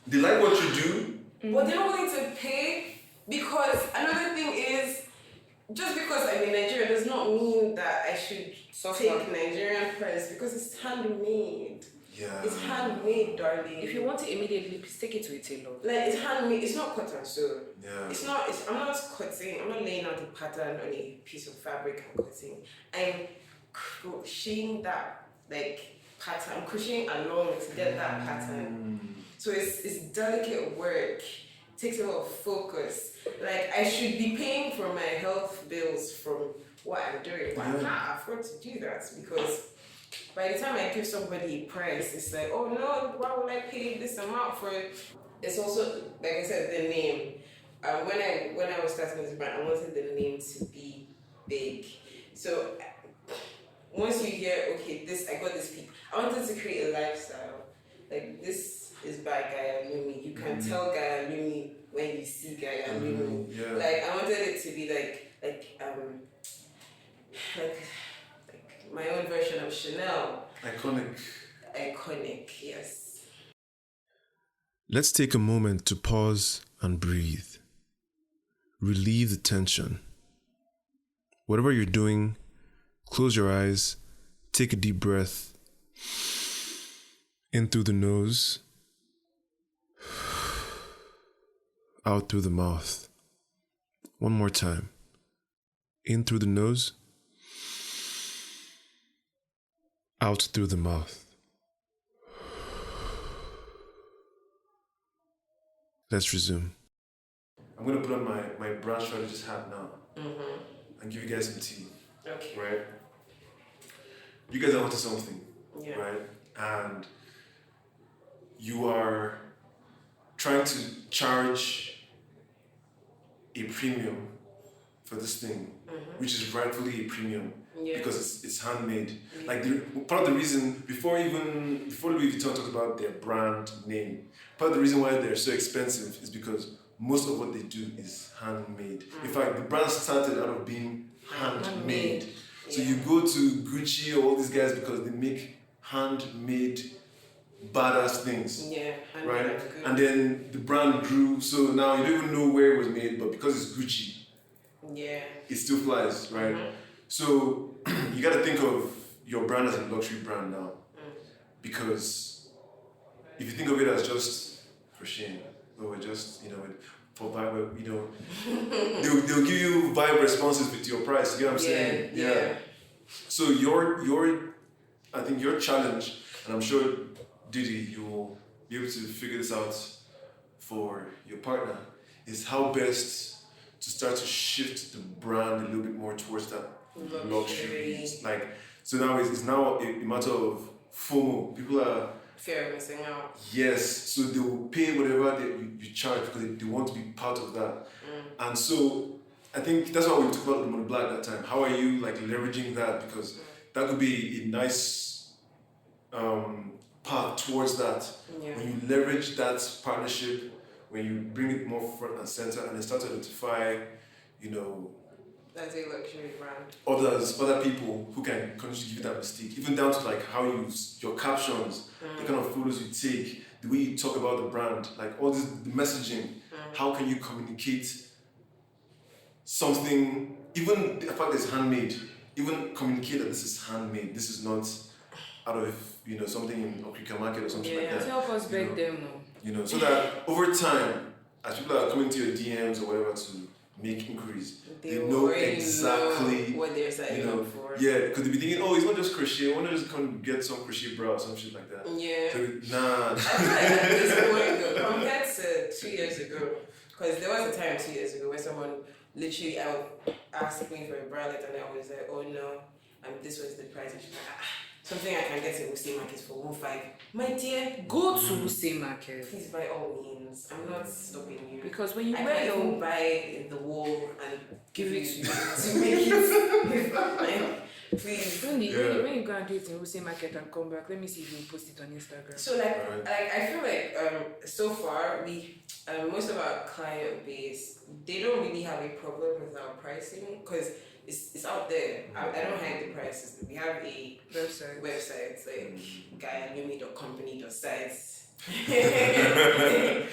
They like what you do. But they're not willing to pay, because another thing is, just because I'm in Nigeria does not mean that I should take Nigerian price, because it's handmade. Yeah. It's handmade, darling. if you want it immediately, please take it to a tailor. Like, it's handmade, it's not cut and sew. Yeah. I'm not laying out a pattern on a piece of fabric and cutting. I'm crocheting that, like, pattern. I'm crocheting along to get that pattern. So it's delicate work. It takes a lot of focus. Like, I should be paying for my health bills from what I'm doing, but I can't afford to do that, because by the time I give somebody a price, it's like, oh no, why would I pay this amount for it? It's also, like I said, the name. When I was starting this brand, I wanted the name to be big. So once you hear, okay, I got this people, I wanted to create a lifestyle. Like, this is by Gaya Loomi. You can tell Gaya Loomi when you see Gaya Loomi. Yeah. Like, I wanted it to be like my own version of Chanel. Iconic, yes. Let's take a moment to pause and breathe. Relieve the tension. Whatever you're doing, close your eyes, take a deep breath. In through the nose, out through the mouth. One more time. In through the nose, out through the mouth. Let's resume. I'm going to put on my brand strategist hat now and give you guys some tea. Okay. Right? You guys are onto something. Yeah. Right? And you are trying to charge a premium for this thing, which is rightfully a premium. Yeah. Because it's handmade. Like, part of the reason, before Louis Vuitton talked about their brand name, part of the reason why they're so expensive is because most of what they do is handmade. In fact, the brand started out of being handmade. So you go to Gucci or all these guys because they make handmade badass things. Yeah. Right? And then the brand grew, so now you don't even know where it was made, but because it's Gucci, it still flies, right? So you gotta think of your brand as a luxury brand now. Because if you think of it as just crocheting, or just, for vibe, they'll give you vibe responses with your price, you get what I'm saying? Yeah. So I think your challenge, and I'm sure Didi, you will be able to figure this out for your partner, is how best to start to shift the brand a little bit more towards that luxury. Like, so now it's now a matter of FOMO. People are fear of missing out. Yes, so they will pay whatever you charge because they want to be part of that. And so I think that's why we talked about Odumodu Blvck that time. How are you like leveraging that? Because that could be a nice path towards that. When you leverage that partnership, when you bring it more front and center, and then start to identify, as a luxury brand. Other people who can continue to give you that mystique, even down to like how you use your captions, the kind of photos you take, the way you talk about the brand, like all this, the messaging. How can you communicate something, even the fact that it's handmade, even communicate that this is handmade, this is not out of something in Okrika market or something like that. Help us beg them now. So that over time, as people are coming to your DMs or whatever to make inquiries, they know exactly what they're signing up for. Yeah, because they be thinking, oh, it's not just crochet, I want to just come get some crochet bra or some shit like that. Yeah. So, nah. I feel like at this point though, compared to 2 years ago, because there was a time 2 years ago where someone literally asked me for a bralette and I was like, oh no, this was the price. And she's like, something I can get in Wuse Market for 1.5. My dear, Go to Wuse Market. please by all means. I'm not stopping you. Because when you I buy might your even buy the wool and give it to you. to make it. Please. When you go and do it in Wuse Market and come back, let me see if you post it on Instagram. So I feel like so far we most of our client base, they don't really have a problem with our pricing because it's out there. I don't hide the prices. We have a website like GAEA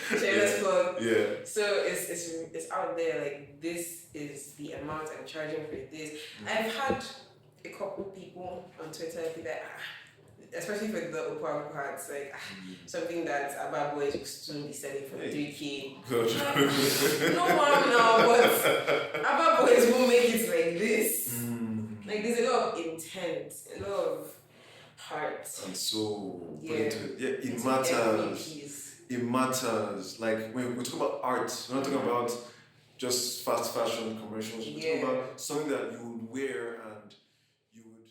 shameless plug. Yeah. So it's out there. Like, this is the amount I'm charging for this. I've had a couple people on Twitter be like, especially for the Opa parts, like something that Abba Boys will soon be selling for 3K. No one now, but Abba Boys will make it like this. Like, there's a lot of intent, a lot of heart. And so, Yeah. it matters. It matters. Like, when we talk about art, we're not talking about just fast fashion commercials. We're talking about something that you would wear and you would.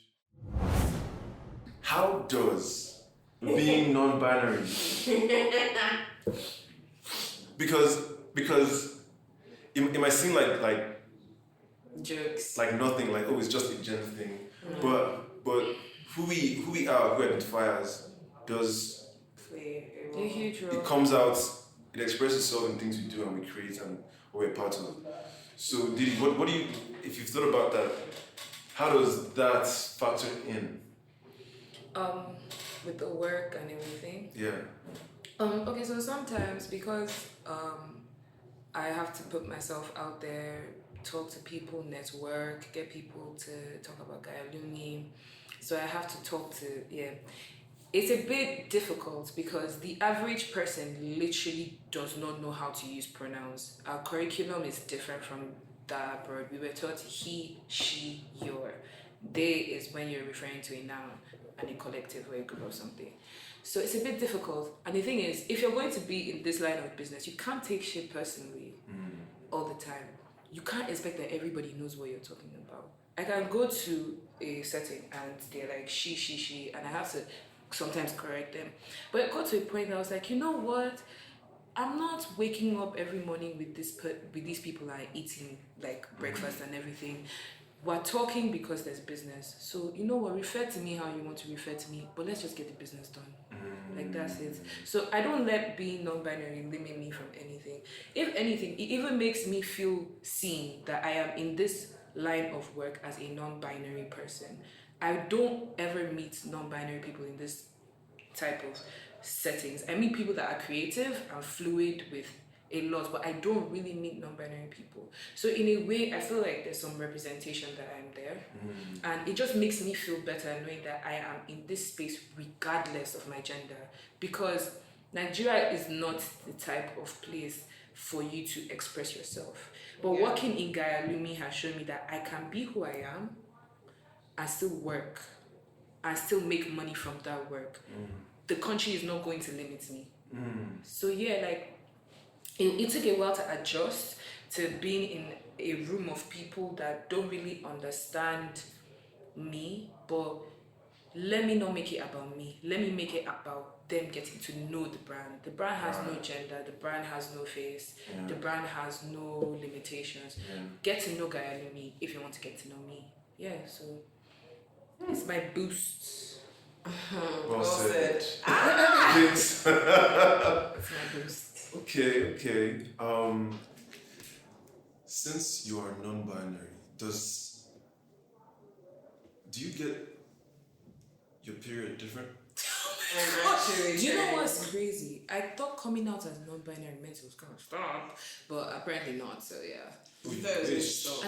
How does being non-binary? because it might seem like jokes, like nothing, like, oh, it's just a gender thing, but who we are, who we identify as, does play a huge role. It comes out, it expresses itself in things we do and we create and what we're part of. So Didi, what do you, if you've thought about that, how does that factor in? With the work and everything. Yeah. Okay, so sometimes because I have to put myself out there, talk to people, network, get people to talk about Gaya Loomi. So I have to talk to, It's a bit difficult because the average person literally does not know how to use pronouns. Our curriculum is different from that abroad. We were taught he, she, your. They is when you're referring to a noun and a collective or a group or something. So it's a bit difficult. And the thing is, if you're going to be in this line of business, you can't take shit personally all the time. You can't expect that everybody knows what you're talking about. I can go to a setting and they're like she, and I have to sometimes correct them. But it got to a point that I was like, you know what? I'm not waking up every morning with these people and eating like breakfast and everything. We're talking because there's business. So you know what? Refer to me how you want to refer to me, but let's just get the business done. Like that's it. So I don't let being non-binary limit me from anything. If anything, it even makes me feel seen that I am in this line of work as a non-binary person. I don't ever meet non-binary people in this type of settings. I meet people that are creative and fluid with a lot, but I don't really meet non-binary people. So in a way, I feel like there's some representation that I'm there, and it just makes me feel better knowing that I am in this space regardless of my gender, because Nigeria is not the type of place for you to express yourself. But working in Gaya Loomi has shown me that I can be who I am and still work and still make money from that work. The country is not going to limit me. So yeah, like it took a while to adjust to being in a room of people that don't really understand me, but let me not make it about me. Let me make it about them getting to know the brand. The brand has no gender, the brand has no face, the brand has no limitations. Get to know Gaya Loomi if you want to get to know me. Yeah, so it's my boost. Well said. It's my boost. Okay. Since you are non-binary, do you get your period different? Do you know what's crazy? I thought coming out as non-binary meant it was kind of stop, but apparently not. So yeah. I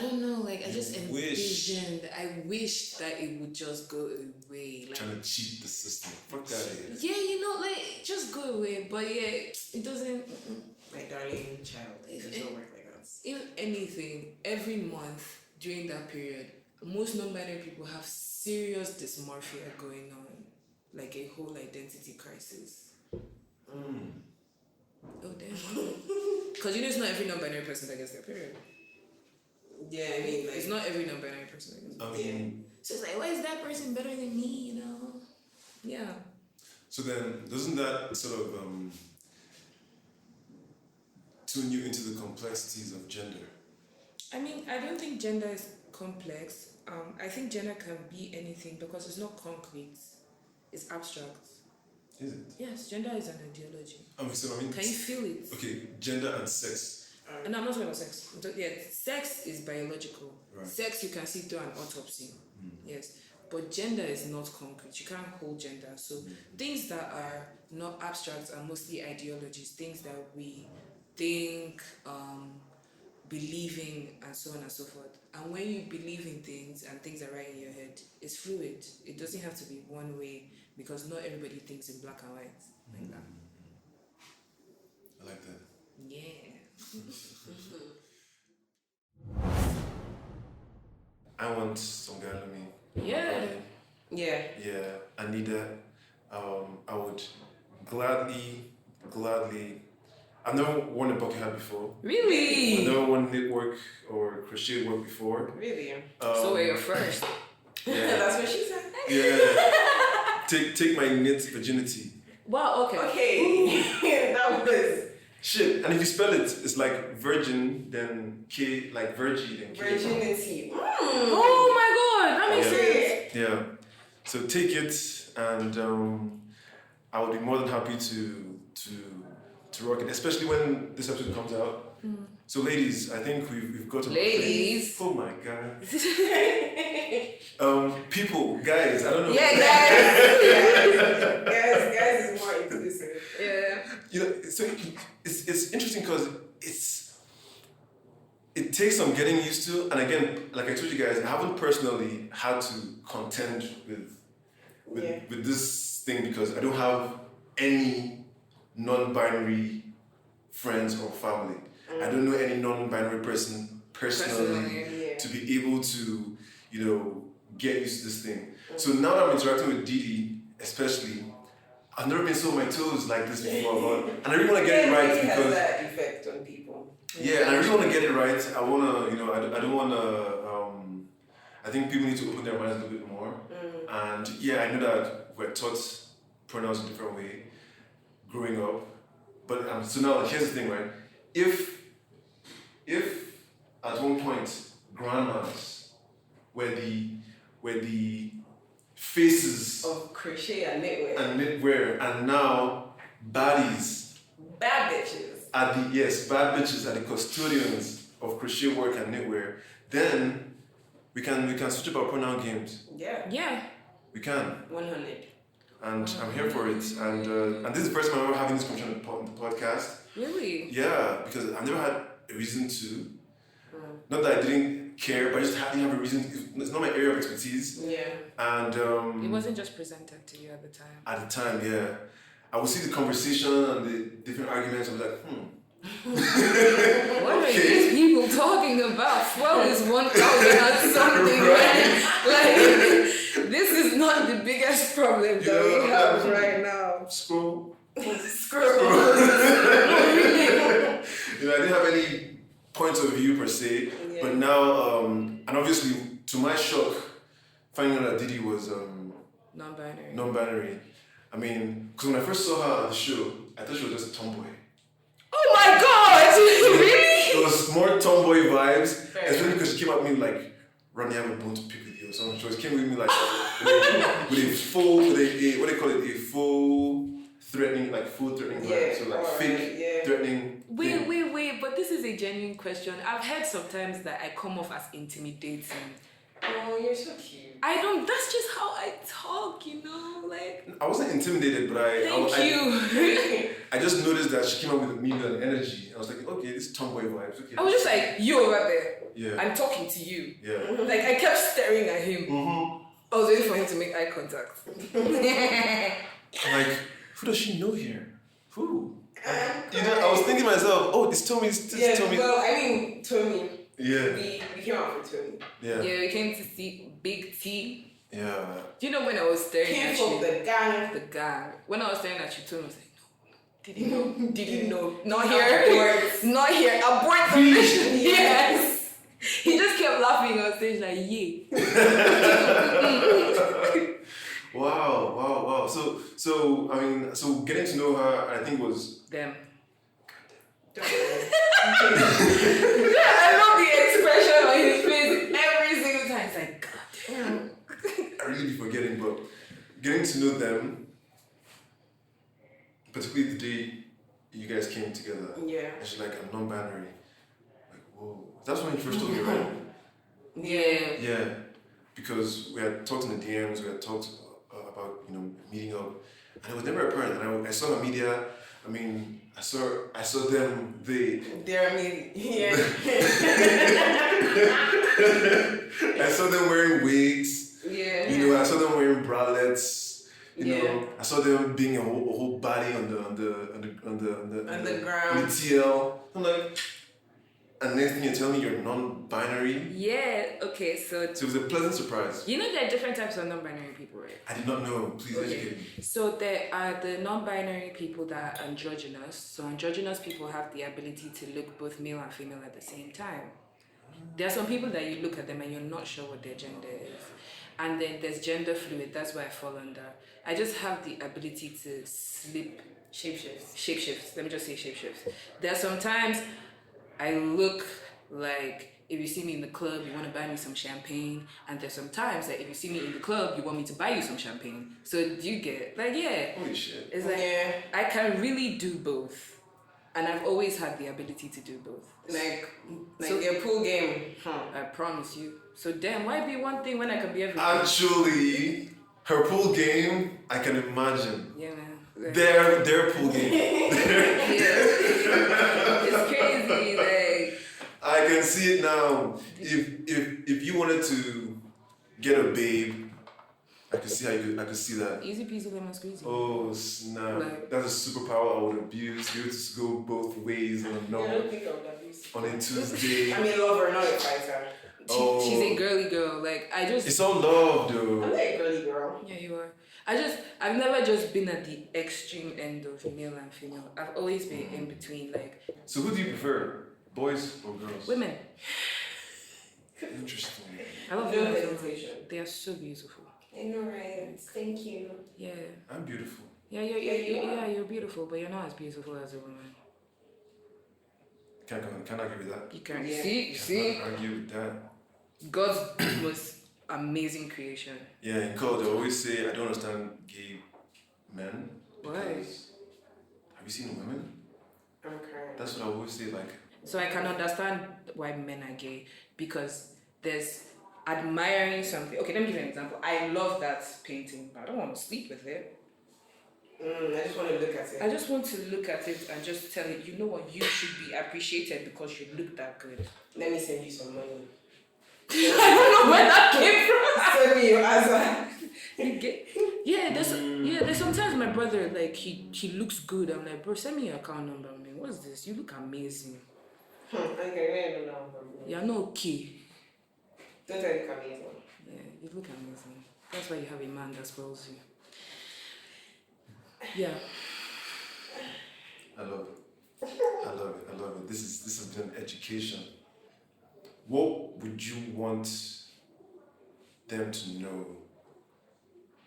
don't know. Like I just envisioned. I wish that it would just go away. Like Trying to cheat the system. Fuck that here. Yeah, like just go away. But yeah, it doesn't. My darling child, it does not work like that. If anything, every month during that period, most non-binary people have serious dysmorphia going on, like a whole identity crisis. Oh damn! Because it's not every non-binary person that gets their period. Yeah, I mean, like, it's not every non-binary person that gets their period. So it's like, why is that person better than me? You know? Yeah. So then, doesn't that sort of tune you into the complexities of gender? I mean, I don't think gender is complex. I think gender can be anything because it's not concrete. It's abstract. Is it? Yes, gender is an ideology. So I mean, can you feel it? Okay, gender and sex. No, I'm not talking about sex. Sex is biological. Right. Sex you can see through an autopsy. Yes. But gender is not concrete. You can't hold gender. So things that are not abstract are mostly ideologies, things that we think, believing, and so on and so forth. And when you believe in things and things are right in your head, it's fluid. It doesn't have to be one way because not everybody thinks in black and white like that. I like that. Yeah. I want some Gaya Loomi. Yeah. Yeah, I need that. I would gladly. I've never worn a bucket hat before. Really? I've never worn knitwork or crochet work before. really? So we're first. Yeah. That's what she said. Yeah. Take my knit virginity. Wow, okay. Okay. That was Shit. And if you spell it, it's like virgin, then K, like Virgi, then K. virginity. Oh my god, that makes sense. Yeah. So take it, and I would be more than happy to rock it, especially when this episode comes out. So ladies, I think we've got to Ladies. Oh my god. People, guys, I don't know. Yeah, guys. Guys is more inclusive. Yeah. You know, so it's interesting because it takes some getting used to, and again, like I told you guys, I haven't personally had to contend with this thing because I don't have any non-binary friends or family. I don't know any non-binary person personally to be able to, get used to this thing. So now that I'm interacting with Didi, especially, I've never been so on my toes like this before, and I really want to get it right It because has that effect on people. yeah, and I really want to get it right. I want to, I don't want to. I think people need to open their minds a little bit more. And yeah, I know that we're taught pronouns a different way growing up, but so now here's the thing, right? If at one point grandmas were the faces Of crochet and knitwear. and knitwear, and now baddies Bad bitches. are the bad bitches are the custodians of crochet work and knitwear, then we can switch up our pronoun games. Yeah. Yeah. We can. 100. And I'm here for it. And this is the first time I'm ever having this conversation on the podcast. Really? Yeah, because I've never had a reason to. Not that I didn't care, but I just didn't have a reason. It's not my area of expertise. Yeah. And It wasn't just presented to you at the time. at the time, yeah, I would see the conversation and the different arguments. I was like, What are Okay. these people talking about? 12 is 1,000 and something. Right. Like, this is not the biggest problem that we have right now. scroll. Screw. I didn't have any point of view per se, but now, and obviously, to my shock, finding out that Didi was Non-binary. non-binary. I mean, because when I first saw her on the show, I thought she was just a tomboy. Oh my god! Really? It was more tomboy vibes, especially because she came at me like, Rodney, I have a bone to pick with you or something. So she came with me like, with a full, what do they call it, a full threatening vibe. So like fake threatening. Wait, but this is a genuine question. I've heard sometimes that I come off as intimidating. Oh, you're so cute. That's just how I talk, like. I wasn't intimidated, but Thank you. I just noticed that she came up with a meaning and energy. I was like, okay, this tomboy vibes. Okay. I was just like, you over there. Yeah. I'm talking to you. Yeah. Like, I kept staring at him. I was waiting for him to make eye contact. I'm like, who does she know here? Who? I was thinking to myself, oh, it's Tommy. Tommy. Well, I mean, Tommy. Yeah. We came out for Tommy. Yeah. Yeah, we came to see Big T. Yeah. Do you know when I was staring Came at from you? the gang. The gang. When I was staring at you, Tommy was like, no. Did he know? Did he know? Not Abort. here. Not here. Abort the mission. Yes. He just kept laughing on stage like, yeah. Wow. So I mean, so getting to know her, I think was Them. Don't worry. I love the expression on his face every single time. It's like, God damn. I really be forgetting, but getting to know them, particularly the day you guys came together. Yeah. And she's like, I'm non-binary. Like, whoa. That's when you first told me, right? Yeah. Yeah. Because we had talked in the DMs, we had talked about, meeting up. And it was never apparent. And I saw the media, I mean, I saw them, They're me. Yeah. I saw them wearing wigs. Yeah. I saw them wearing bralettes. Yeah. I saw them being a whole body on the ground. on the TL. I'm like, and next thing you tell me you're non-binary. Yeah, okay, so So it was a pleasant surprise. you know there are different types of non-binary people, right? I did not know. Please educate me. So there are the non-binary people that are androgynous. So androgynous people have the ability to look both male and female at the same time. There are some people that you look at them and you're not sure what their gender is. And then there's gender fluid, that's where I fall under. I just have the ability to shapeshift. Let me just say shapeshift. There are sometimes I look like, if you see me in the club, you want to buy me some champagne. And there's some times that if you see me in the club, you want me to buy you some champagne. So do you get it? Like, yeah. Holy shit. It's like, I can really do both. And I've always had the ability to do both. Like So- their pool game. I promise you. So damn, why be one thing when I can be everything? Actually, her pool game, I can imagine. Yeah, man. Like, Their pool game. it's crazy. Like, I can see it now. If you wanted to get a babe, I could see that. easy peasy lemon squeezy. Oh snap! Like- That's a superpower I would abuse. Be able to go both ways on a I don't think of that. on a Tuesday. I mean, lover, not a fighter. She's a girly girl. Like, I just. It's all love, I'm though. not a girly girl. Yeah, you are. I've never just been at the extreme end of male and female. I've always been in between, like, So who do you prefer, boys or girls? women. Interesting. I love No women. hesitation. They are so beautiful. I know, right? Thank you. Yeah. I'm beautiful. Yeah, you're beautiful, but you're not as beautiful as a woman. Can't argue with that. You can Yeah. see, Can't argue with that. God's most amazing creation. Yeah, in college I always say I don't understand gay men. Why? Because have you seen women? Okay. That's what I always say. Like, So I can understand why men are gay because there's admiring something. Okay, let me give you an example. I love that painting, but I don't want to sleep with it. I just want to look at it. I just want to look at it and just tell it, you know what, you should be appreciated because you look that good. Let me send you some money. I don't know where that came from. Send me your answer. You get, there's sometimes my brother, like, he looks good. I'm like, bro, send me your account number. I'm like, what's this? You look amazing. Okay, I don't know. You're not okay. Don't tell you look amazing. Yeah, you look amazing. That's why you have a man that spoils you. Yeah. I love it. I love it. I love it. This has been education. What would you want them to know?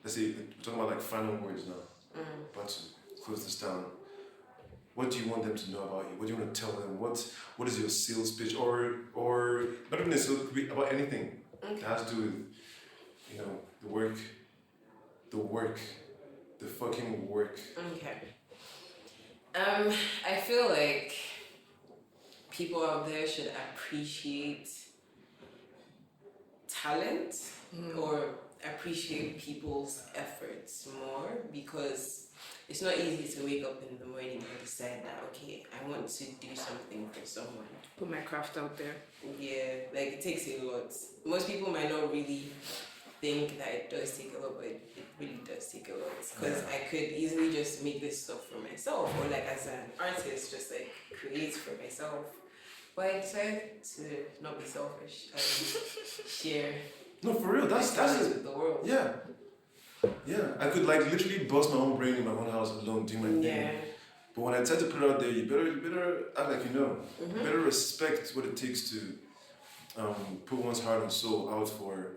Let's say we're talking about like final words now. But to close this down, what do you want them to know about you? What do you want to tell them? What is your sales pitch, or not even necessarily, could be about anything that has to do with, you know, the fucking work. Okay. I feel like people out there should appreciate talent or appreciate people's efforts more, because it's not easy to wake up in the morning and decide that, okay, I want to do something for someone. Put my craft out there. Yeah, like it takes a lot. Most people might not really think that it does take a lot, but it really does take a lot. Because I could easily just make this stuff for myself, or like as an artist, just like create for myself. But I decided to not be selfish and share. No, for real. That's it it. with the world. Yeah. Yeah. I could like literally bust my own brain in my own house alone, doing my thing. Yeah. But when I decide to put it out there, you better act like you know. You better respect what it takes to put one's heart and soul out for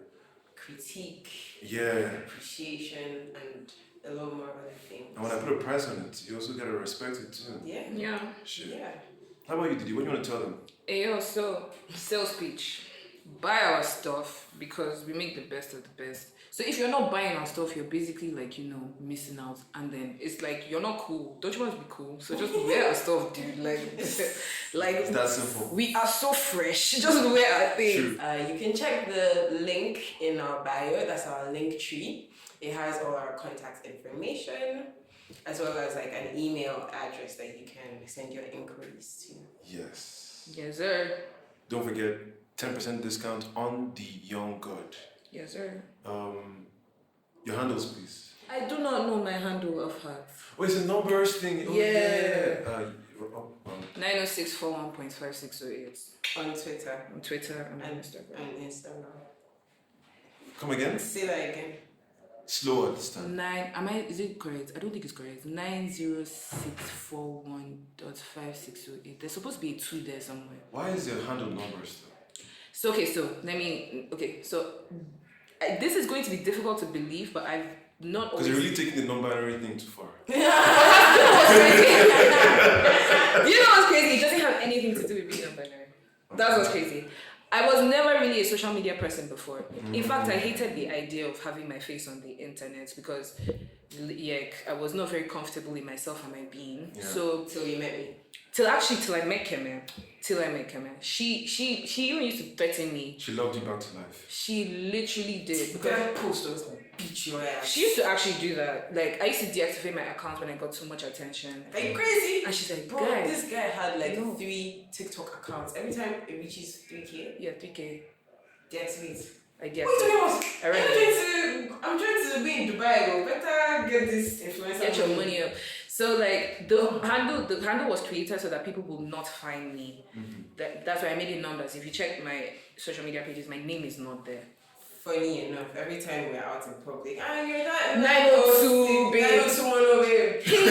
Critique, yeah. appreciation, and a lot more other things. And when I put a price on it, you also gotta respect it too. Yeah. Yeah. Shit. Yeah. How about you, Didi? What do you want to tell them? Hey, so sales pitch. Buy our stuff because we make the best of the best. So if you're not buying our stuff, you're basically like, you know, missing out. And then it's like, you're not cool. Don't you want to be cool? So just wear our stuff, dude. Like It's that simple. We are so fresh. Just wear our thing. True. You can check the link in our bio. That's our link tree. It has all our contact information, as well as like an email address that you can send your inquiries to. Yes. Yes, sir. Don't forget 10% discount on the Young God. Yes, sir. Your handles, please. I do not know my handle of heart. Oh, it's a numbers thing. Oh, Yeah. 90641.5608 On Twitter on Twitter and and Instagram. and Instagram. Come again? Say that again. Slower this time. Is it correct? I don't think it's correct. 90641.5608. There's supposed to be a 2 there somewhere. Why is your handle numbers though? So this is going to be difficult to believe, but I've not Because always. you're really taking the number and everything too far. You know what's crazy? It doesn't have anything to do with being non-binary. That's what's crazy. I was never really a social media person before. In fact, I hated the idea of having my face on the internet because I was not very comfortable in myself and my being. Yeah. So Till you met me. till I met Keme. She even used to threaten me. She loved you back to life. She literally did. You Because gotta post those beat your ass. she used to actually do that. Like, I used to deactivate my account when I got too much attention. Are you crazy? And she's like, Bro, guys. this guy had like No. 3 TikTok accounts. Every time it reaches 3K, Yeah, 3K. deactivate. I What get are you talking about? I read I'm trying to be in Dubai. Go better get this influencer. Get your money up. So like the handle was created so that people will not find me. That's why I made it numbers. If you check my social media pages, my name is not there. Funny enough, every time we're out in public, you're that 902, babe. 90210, babe. Hey,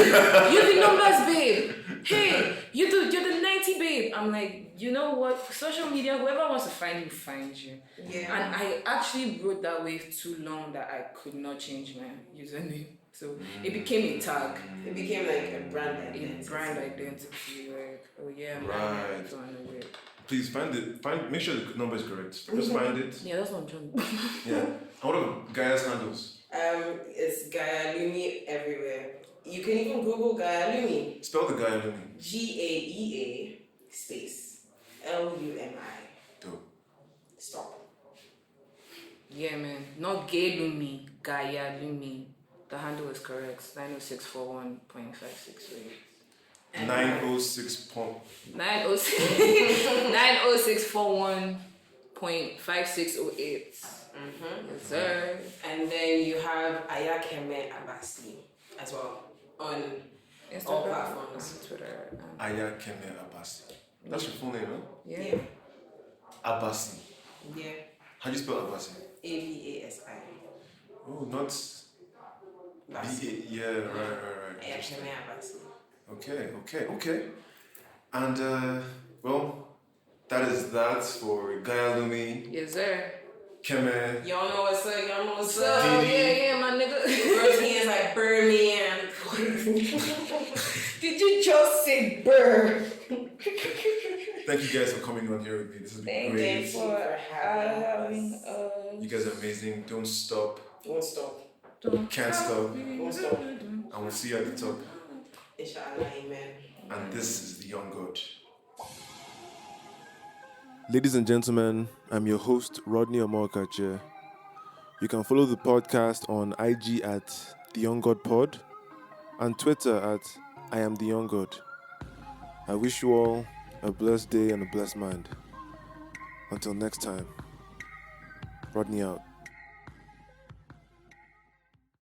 you're the numbers, babe. Hey, you're the 90, babe. I'm like, you know what? Social media, whoever wants to find you, finds you. Yeah. And I actually wrote that way too long that I could not change my username. So it became a tag. It became like a brand A identity. brand identity, like, oh yeah, I'm Right. so I know it. Please find it. Make sure the number is correct. Just find it. Yeah, that's what I'm trying. Yeah. And what are Gaya's handles? It's Gaya Loomi everywhere. You can even Google Gaya Loomi. Spell the Gaya Loomi. GAEA space LUMI. Dope. Stop. Yeah, man. Not Gaya Loomi, Gaya Loomi. The handle is correct. 90641.568. 906 point. 90641.5608. Yes, sir. And then you have Ayakeme as well on Instagram, all platforms. Twitter. Ayakeme Abasi. That's your full name, huh? Yeah. Abasi. Yeah. How do you spell Abasi? ABASI. Oh, not B-A. Yeah, right. Ayakeme Abasi. Okay. And, well, that is that for Gaya Loomi, Yes, sir. Keme. Y'all know what's up. Oh, yeah, my nigga. Rodney is like Birmingham. Did you just say burr? Thank you guys for coming on here with me. This has been great. Thank you for having us. You guys are amazing. Don't stop. Won't stop. Can't stop. Won't stop. And we'll see you at the top. Inshallah, amen. And this is the Young God. Ladies and gentlemen, I'm your host, Rodney Omorkache. You can follow the podcast on IG at The Young God Pod and Twitter at I Am The Young God. I wish you all a blessed day and a blessed mind. Until next time, Rodney out.